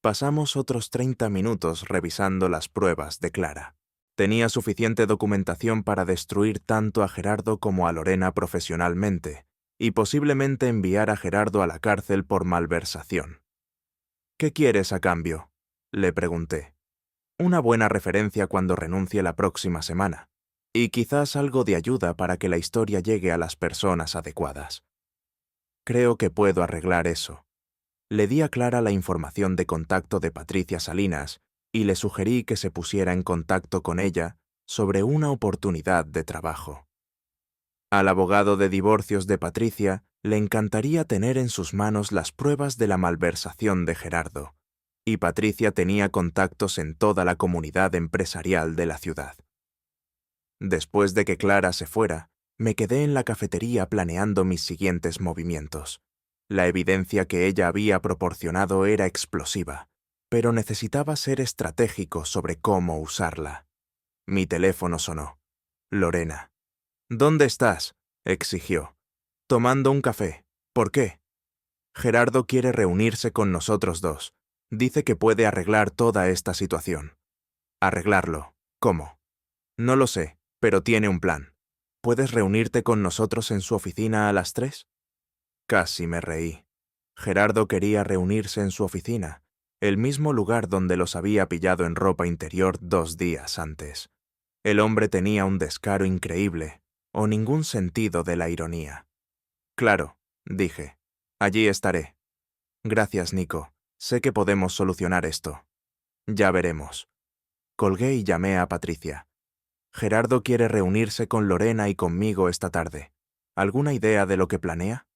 Pasamos otros 30 minutos revisando las pruebas de Clara. Tenía suficiente documentación para destruir tanto a Gerardo como a Lorena profesionalmente, y posiblemente enviar a Gerardo a la cárcel por malversación. ¿Qué quieres a cambio?, le pregunté. Una buena referencia cuando renuncie la próxima semana. Y quizás algo de ayuda para que la historia llegue a las personas adecuadas. Creo que puedo arreglar eso. Le di a Clara la información de contacto de Patricia Salinas y le sugerí que se pusiera en contacto con ella sobre una oportunidad de trabajo. Al abogado de divorcios de Patricia le encantaría tener en sus manos las pruebas de la malversación de Gerardo, y Patricia tenía contactos en toda la comunidad empresarial de la ciudad. Después de que Clara se fuera, me quedé en la cafetería planeando mis siguientes movimientos. La evidencia que ella había proporcionado era explosiva, pero necesitaba ser estratégico sobre cómo usarla. Mi teléfono sonó. Lorena. «¿Dónde estás?», exigió. «Tomando un café. ¿Por qué?». «Gerardo quiere reunirse con nosotros dos. Dice que puede arreglar toda esta situación». «¿Arreglarlo? ¿Cómo?». «No lo sé, pero tiene un plan. ¿Puedes reunirte con nosotros en su oficina a las 3?». Casi me reí. Gerardo quería reunirse en su oficina, el mismo lugar donde los había pillado en ropa interior 2 días antes. El hombre tenía un descaro increíble, o ningún sentido de la ironía. «Claro», dije. «Allí estaré». «Gracias, Nico. Sé que podemos solucionar esto». «Ya veremos». Colgué y llamé a Patricia. «Gerardo quiere reunirse con Lorena y conmigo esta tarde. ¿Alguna idea de lo que planea?».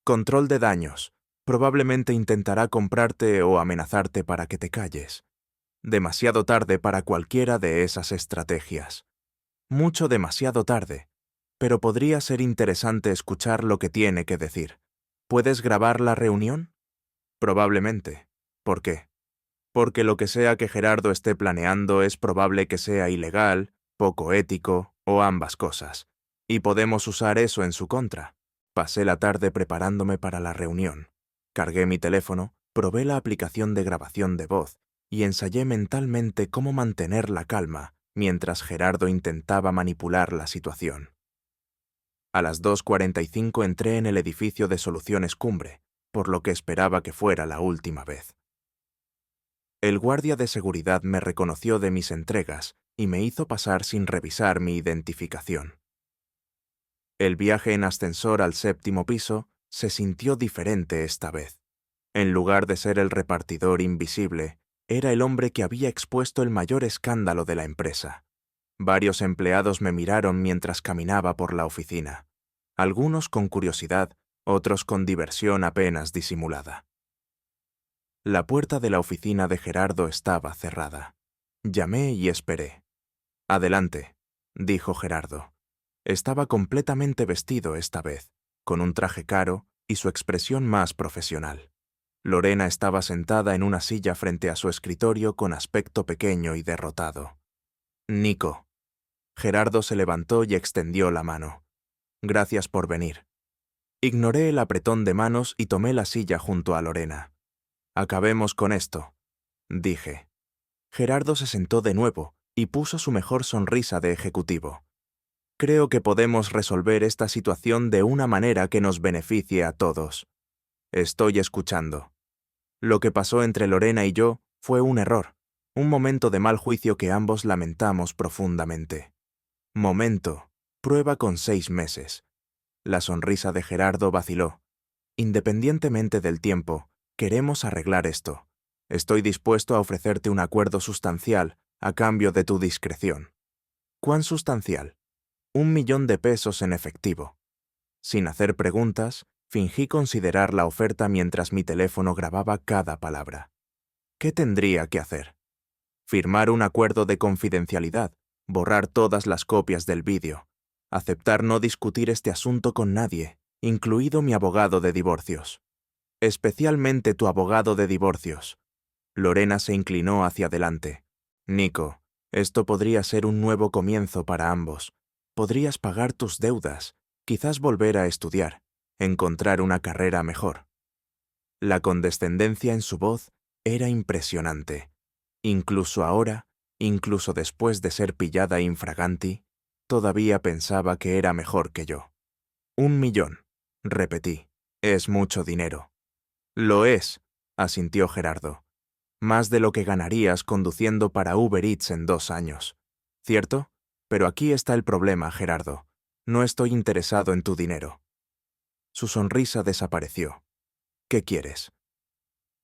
«Control de daños. Probablemente intentará comprarte o amenazarte para que te calles. Demasiado tarde para cualquiera de esas estrategias. Mucho demasiado tarde. Pero podría ser interesante escuchar lo que tiene que decir. ¿Puedes grabar la reunión?». «Probablemente». «¿Por qué?». «Porque lo que sea que Gerardo esté planeando es probable que sea ilegal, poco ético o ambas cosas. Y podemos usar eso en su contra». Pasé la tarde preparándome para la reunión. Cargué mi teléfono, probé la aplicación de grabación de voz y ensayé mentalmente cómo mantener la calma mientras Gerardo intentaba manipular la situación. A las 2:45 entré en el edificio de Soluciones Cumbre, por lo que esperaba que fuera la última vez. El guardia de seguridad me reconoció de mis entregas y me hizo pasar sin revisar mi identificación. El viaje en ascensor al 7º piso se sintió diferente esta vez. En lugar de ser el repartidor invisible, era el hombre que había expuesto el mayor escándalo de la empresa. Varios empleados me miraron mientras caminaba por la oficina. Algunos con curiosidad, otros con diversión apenas disimulada. La puerta de la oficina de Gerardo estaba cerrada. Llamé y esperé. «Adelante», dijo Gerardo. Estaba completamente vestido esta vez, con un traje caro y su expresión más profesional. Lorena estaba sentada en una silla frente a su escritorio con aspecto pequeño y derrotado. «Nico». Gerardo se levantó y extendió la mano. «Gracias por venir». Ignoré el apretón de manos y tomé la silla junto a Lorena. «Acabemos con esto», dije. Gerardo se sentó de nuevo y puso su mejor sonrisa de ejecutivo. «Creo que podemos resolver esta situación de una manera que nos beneficie a todos. Estoy escuchando. Lo que pasó entre Lorena y yo fue un error, un momento de mal juicio que ambos lamentamos profundamente. Momento, prueba con 6 meses. La sonrisa de Gerardo vaciló. Independientemente del tiempo, queremos arreglar esto. Estoy dispuesto a ofrecerte un acuerdo sustancial a cambio de tu discreción. ¿Cuán sustancial? 1.000.000 de pesos en efectivo. Sin hacer preguntas, fingí considerar la oferta mientras mi teléfono grababa cada palabra. ¿Qué tendría que hacer? Firmar un acuerdo de confidencialidad, borrar todas las copias del vídeo, aceptar no discutir este asunto con nadie, incluido mi abogado de divorcios. Especialmente tu abogado de divorcios. Lorena se inclinó hacia adelante. Nico, esto podría ser un nuevo comienzo para ambos. Podrías pagar tus deudas, quizás volver a estudiar, encontrar una carrera mejor. La condescendencia en su voz era impresionante. Incluso ahora, incluso después de ser pillada infraganti, todavía pensaba que era mejor que yo. 1.000.000, repetí. Es mucho dinero. Lo es, asintió Gerardo. Más de lo que ganarías conduciendo para Uber Eats en 2 años. ¿Cierto? Pero aquí está el problema, Gerardo. No estoy interesado en tu dinero. Su sonrisa desapareció. ¿Qué quieres?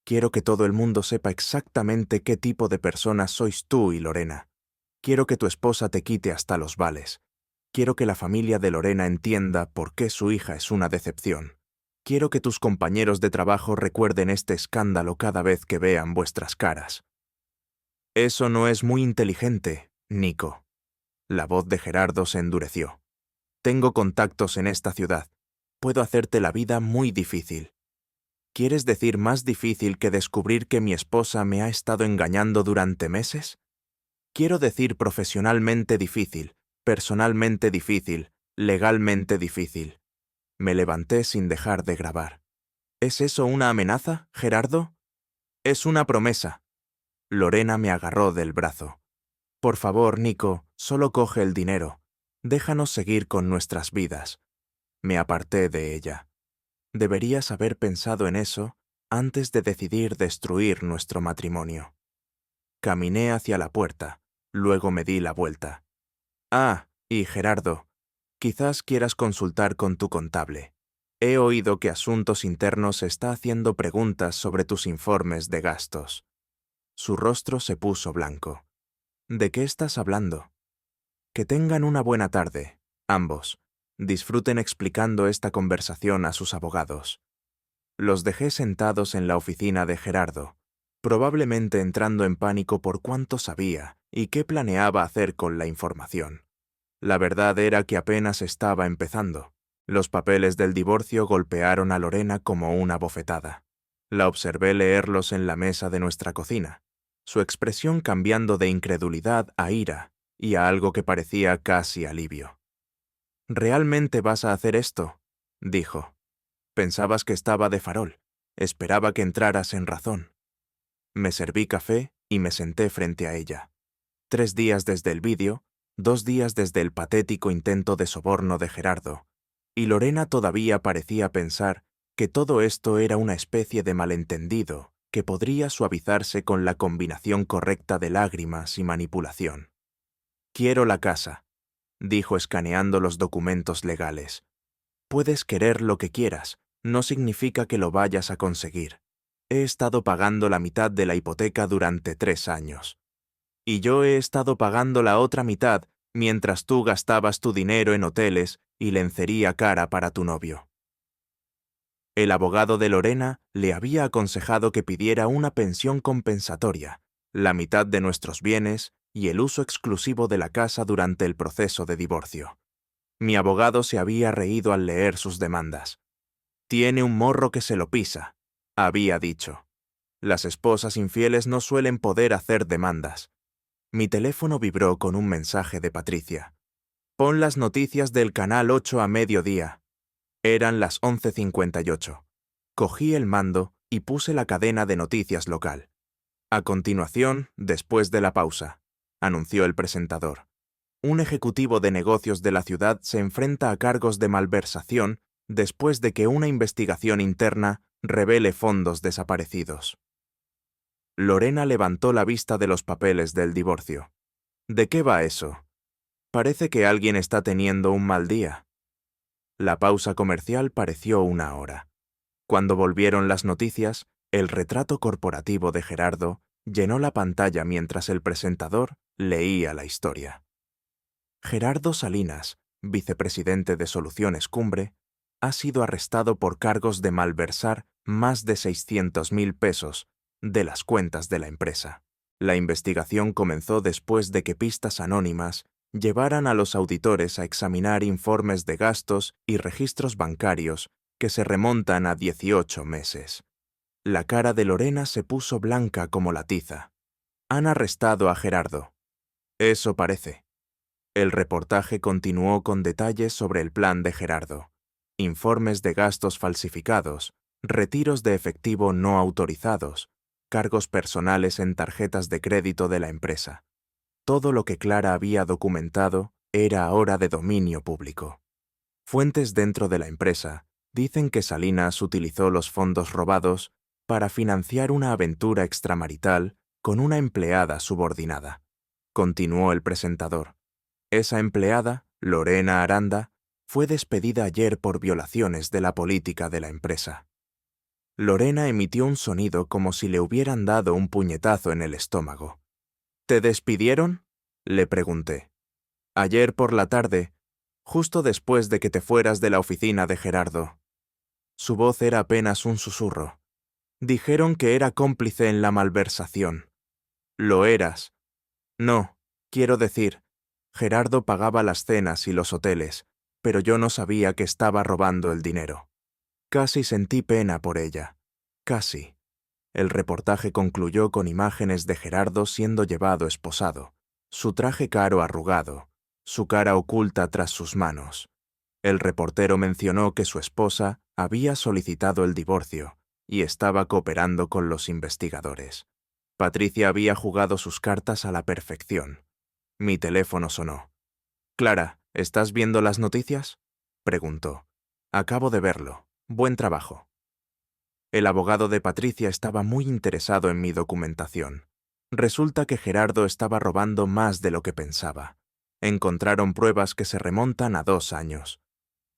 Quiero que todo el mundo sepa exactamente qué tipo de personas sois tú y Lorena. Quiero que tu esposa te quite hasta los vales. Quiero que la familia de Lorena entienda por qué su hija es una decepción. Quiero que tus compañeros de trabajo recuerden este escándalo cada vez que vean vuestras caras. Eso no es muy inteligente, Nico. La voz de Gerardo se endureció. Tengo contactos en esta ciudad. Puedo hacerte la vida muy difícil. ¿Quieres decir más difícil que descubrir que mi esposa me ha estado engañando durante meses? Quiero decir profesionalmente difícil, personalmente difícil, legalmente difícil. Me levanté sin dejar de grabar. ¿Es eso una amenaza, Gerardo? Es una promesa. Lorena me agarró del brazo. Por favor, Nico, solo coge el dinero. Déjanos seguir con nuestras vidas. Me aparté de ella. Deberías haber pensado en eso antes de decidir destruir nuestro matrimonio. Caminé hacia la puerta, luego me di la vuelta. Ah, y Gerardo, quizás quieras consultar con tu contable. He oído que Asuntos Internos está haciendo preguntas sobre tus informes de gastos. Su rostro se puso blanco. ¿De qué estás hablando? Que tengan una buena tarde, ambos. Disfruten explicando esta conversación a sus abogados. Los dejé sentados en la oficina de Gerardo, probablemente entrando en pánico por cuánto sabía y qué planeaba hacer con la información. La verdad era que apenas estaba empezando. Los papeles del divorcio golpearon a Lorena como una bofetada. La observé leerlos en la mesa de nuestra cocina, su expresión cambiando de incredulidad a ira y a algo que parecía casi alivio. ¿Realmente vas a hacer esto?, dijo. Pensabas que estaba de farol. Esperaba que entraras en razón. Me serví café y me senté frente a ella. 3 días desde el vídeo, 2 días desde el patético intento de soborno de Gerardo, y Lorena todavía parecía pensar que todo esto era una especie de malentendido que podría suavizarse con la combinación correcta de lágrimas y manipulación. «Quiero la casa», dijo escaneando los documentos legales. «Puedes querer lo que quieras, no significa que lo vayas a conseguir. He estado pagando la mitad de la hipoteca durante 3 años. Y yo he estado pagando la otra mitad mientras tú gastabas tu dinero en hoteles y lencería cara para tu novio». El abogado de Lorena le había aconsejado que pidiera una pensión compensatoria, la mitad de nuestros bienes y el uso exclusivo de la casa durante el proceso de divorcio. Mi abogado se había reído al leer sus demandas. «Tiene un morro que se lo pisa», había dicho. Las esposas infieles no suelen poder hacer demandas. Mi teléfono vibró con un mensaje de Patricia. «Pon las noticias del Canal 8 a mediodía». Eran las 11:58. Cogí el mando y puse la cadena de noticias local. «A continuación, después de la pausa», anunció el presentador. «Un ejecutivo de negocios de la ciudad se enfrenta a cargos de malversación después de que una investigación interna revele fondos desaparecidos». Lorena levantó la vista de los papeles del divorcio. «¿De qué va eso? Parece que alguien está teniendo un mal día». La pausa comercial pareció 1 hora. Cuando volvieron las noticias, el retrato corporativo de Gerardo llenó la pantalla mientras el presentador leía la historia. Gerardo Salinas, vicepresidente de Soluciones Cumbre, ha sido arrestado por cargos de malversar más de 600.000 pesos de las cuentas de la empresa. La investigación comenzó después de que pistas anónimas llevaran a los auditores a examinar informes de gastos y registros bancarios que se remontan a 18 meses. La cara de Lorena se puso blanca como la tiza. «Han arrestado a Gerardo». «Eso parece». El reportaje continuó con detalles sobre el plan de Gerardo, informes de gastos falsificados, retiros de efectivo no autorizados, cargos personales en tarjetas de crédito de la empresa. Todo lo que Clara había documentado era ahora de dominio público. Fuentes dentro de la empresa dicen que Salinas utilizó los fondos robados para financiar una aventura extramarital con una empleada subordinada. Continuó el presentador. Esa empleada, Lorena Aranda, fue despedida ayer por violaciones de la política de la empresa. Lorena emitió un sonido como si le hubieran dado un puñetazo en el estómago. ¿Te despidieron?, le pregunté. Ayer por la tarde, justo después de que te fueras de la oficina de Gerardo. Su voz era apenas un susurro. Dijeron que era cómplice en la malversación. Lo eras. No, quiero decir, Gerardo pagaba las cenas y los hoteles, pero yo no sabía que estaba robando el dinero. Casi sentí pena por ella. Casi. El reportaje concluyó con imágenes de Gerardo siendo llevado esposado, su traje caro arrugado, su cara oculta tras sus manos. El reportero mencionó que su esposa había solicitado el divorcio y estaba cooperando con los investigadores. Patricia había jugado sus cartas a la perfección. Mi teléfono sonó. «Clara, ¿estás viendo las noticias?», preguntó. «Acabo de verlo. Buen trabajo». El abogado de Patricia estaba muy interesado en mi documentación. Resulta que Gerardo estaba robando más de lo que pensaba. Encontraron pruebas que se remontan a 2 años.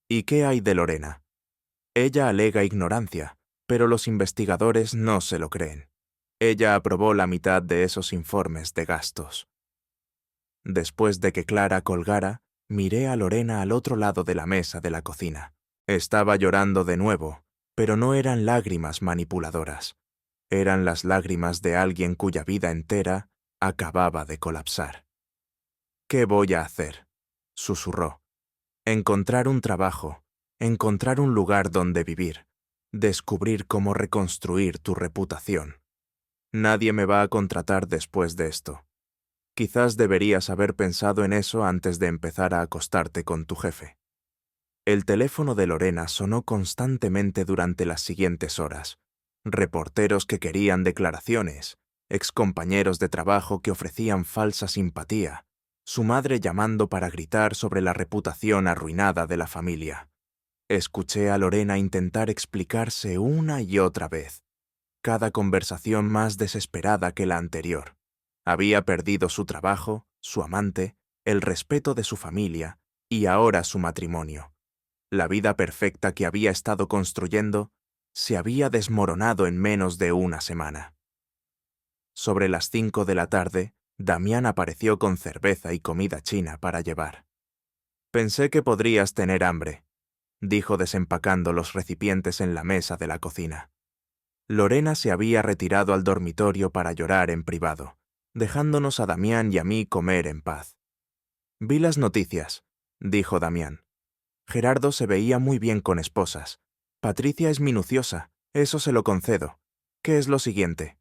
¿Y qué hay de Lorena? Ella alega ignorancia, pero los investigadores no se lo creen. Ella aprobó la mitad de esos informes de gastos. Después de que Clara colgara, miré a Lorena al otro lado de la mesa de la cocina. Estaba llorando de nuevo, pero no eran lágrimas manipuladoras. Eran las lágrimas de alguien cuya vida entera acababa de colapsar. «¿Qué voy a hacer?», susurró. «Encontrar un trabajo, encontrar un lugar donde vivir, descubrir cómo reconstruir tu reputación. Nadie me va a contratar después de esto. Quizás deberías haber pensado en eso antes de empezar a acostarte con tu jefe». El teléfono de Lorena sonó constantemente durante las siguientes horas. Reporteros que querían declaraciones, excompañeros de trabajo que ofrecían falsa simpatía, su madre llamando para gritar sobre la reputación arruinada de la familia. Escuché a Lorena intentar explicarse una y otra vez, cada conversación más desesperada que la anterior. Había perdido su trabajo, su amante, el respeto de su familia y ahora su matrimonio. La vida perfecta que había estado construyendo se había desmoronado en menos de una semana. Sobre las 5 de la tarde, Damián apareció con cerveza y comida china para llevar. «Pensé que podrías tener hambre», dijo desempacando los recipientes en la mesa de la cocina. Lorena se había retirado al dormitorio para llorar en privado, dejándonos a Damián y a mí comer en paz. «Vi las noticias», dijo Damián. «Gerardo se veía muy bien con esposas. Patricia es minuciosa, eso se lo concedo. ¿Qué es lo siguiente?»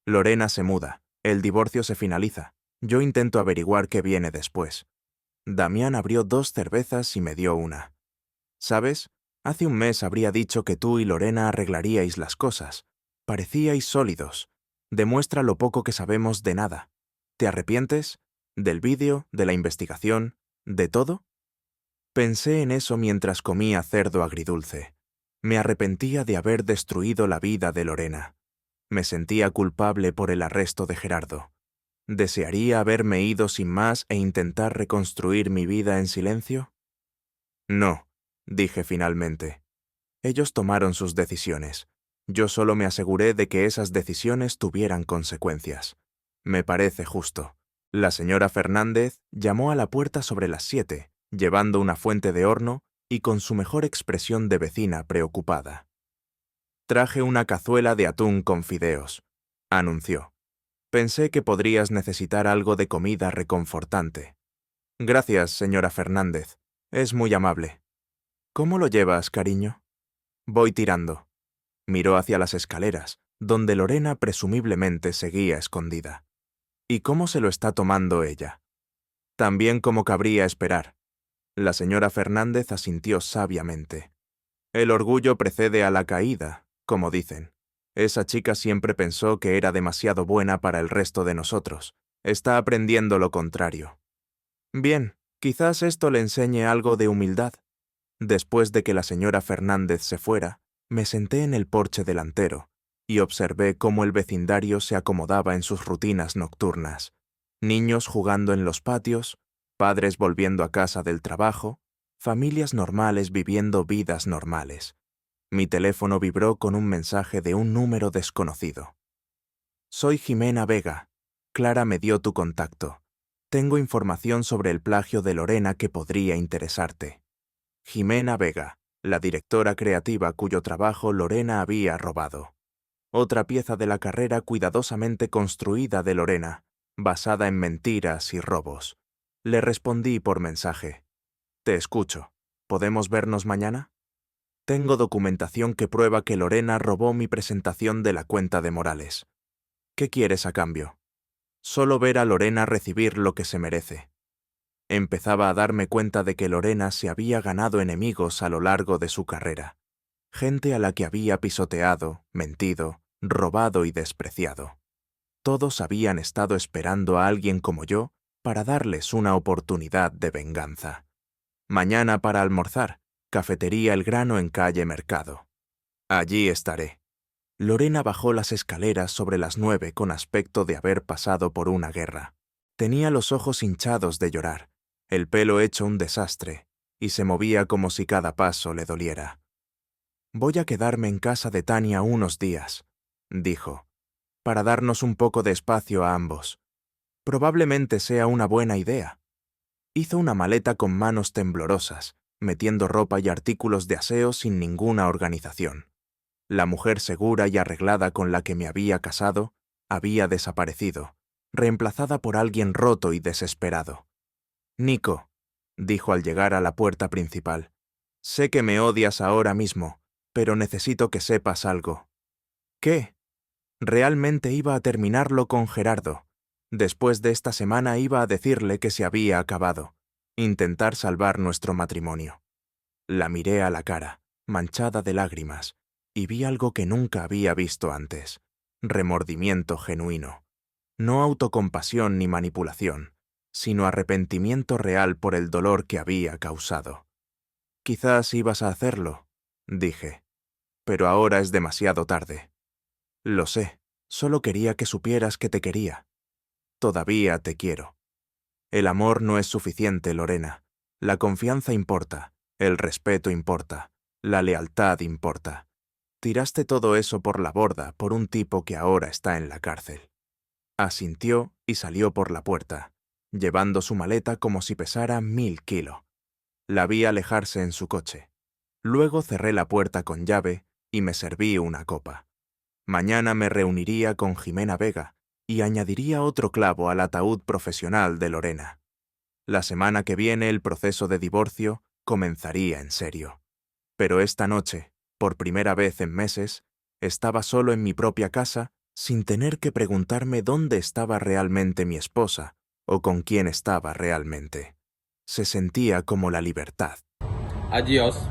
«Lorena se muda, el divorcio se finaliza. Yo intento averiguar qué viene después». Damián abrió 2 cervezas y me dio una. «¿Sabes? Hace un mes habría dicho que tú y Lorena arreglaríais las cosas. Parecíais sólidos. Demuestra lo poco que sabemos de nada. ¿Te arrepientes? ¿Del vídeo, de la investigación, de todo?» Pensé en eso mientras comía cerdo agridulce. Me arrepentía de haber destruido la vida de Lorena. Me sentía culpable por el arresto de Gerardo. ¿Desearía haberme ido sin más e intentar reconstruir mi vida en silencio? «No», dije finalmente. Ellos tomaron sus decisiones. Yo solo me aseguré de que esas decisiones tuvieran consecuencias. Me parece justo. La señora Fernández llamó a la puerta sobre las 7, llevando una fuente de horno y con su mejor expresión de vecina preocupada. «Traje una cazuela de atún con fideos», anunció. «Pensé que podrías necesitar algo de comida reconfortante». «Gracias, señora Fernández. Es muy amable». «¿Cómo lo llevas, cariño?» «Voy tirando». Miró hacia las escaleras, donde Lorena presumiblemente seguía escondida. «¿Y cómo se lo está tomando ella?» «También como cabría esperar». La señora Fernández asintió sabiamente. «El orgullo precede a la caída, como dicen. Esa chica siempre pensó que era demasiado buena para el resto de nosotros. Está aprendiendo lo contrario». «Bien, quizás esto le enseñe algo de humildad». Después de que la señora Fernández se fuera, me senté en el porche delantero y observé cómo el vecindario se acomodaba en sus rutinas nocturnas. Niños jugando en los patios, Padres volviendo a casa del trabajo, familias normales viviendo vidas normales. Mi teléfono vibró con un mensaje de un número desconocido. Soy Jimena Vega. Clara me dio tu contacto. Tengo información sobre el plagio de Lorena que podría interesarte. Jimena Vega, la directora creativa cuyo trabajo Lorena había robado. Otra pieza de la carrera cuidadosamente construida de Lorena, basada en mentiras y robos. Le respondí por mensaje. Te escucho. ¿Podemos vernos mañana? Tengo documentación que prueba que Lorena robó mi presentación de la cuenta de Morales. ¿Qué quieres a cambio? Solo ver a Lorena recibir lo que se merece. Empezaba a darme cuenta de que Lorena se había ganado enemigos a lo largo de su carrera. Gente a la que había pisoteado, mentido, robado y despreciado. Todos habían estado esperando a alguien como yo para darles una oportunidad de venganza. Mañana para almorzar, cafetería El Grano en calle Mercado. Allí estaré. Lorena bajó las escaleras sobre las 9 con aspecto de haber pasado por una guerra. Tenía los ojos hinchados de llorar, el pelo hecho un desastre, y se movía como si cada paso le doliera. Voy a quedarme en casa de Tania unos días, dijo, para darnos un poco de espacio a ambos. Probablemente sea una buena idea. Hizo una maleta con manos temblorosas, metiendo ropa y artículos de aseo sin ninguna organización. La mujer segura y arreglada con la que me había casado había desaparecido, reemplazada por alguien roto y desesperado. Nico, dijo al llegar a la puerta principal, sé que me odias ahora mismo, pero necesito que sepas algo. ¿Qué? Realmente iba a terminarlo con Gerardo. Después de esta semana iba a decirle que se había acabado, intentar salvar nuestro matrimonio. La miré a la cara, manchada de lágrimas, y vi algo que nunca había visto antes: remordimiento genuino. No autocompasión ni manipulación, sino arrepentimiento real por el dolor que había causado. Quizás ibas a hacerlo, dije, pero ahora es demasiado tarde. Lo sé, solo quería que supieras que te quería. Todavía te quiero. El amor no es suficiente, Lorena. La confianza importa, el respeto importa, la lealtad importa. Tiraste todo eso por la borda por un tipo que ahora está en la cárcel. Asintió y salió por la puerta, llevando su maleta como si pesara 1000 kilos. La vi alejarse en su coche. Luego cerré la puerta con llave y me serví una copa. Mañana me reuniría con Jimena Vega y añadiría otro clavo al ataúd profesional de Lorena. La semana que viene el proceso de divorcio comenzaría en serio. Pero esta noche, por primera vez en meses, estaba solo en mi propia casa sin tener que preguntarme dónde estaba realmente mi esposa o con quién estaba realmente. Se sentía como la libertad. Adiós.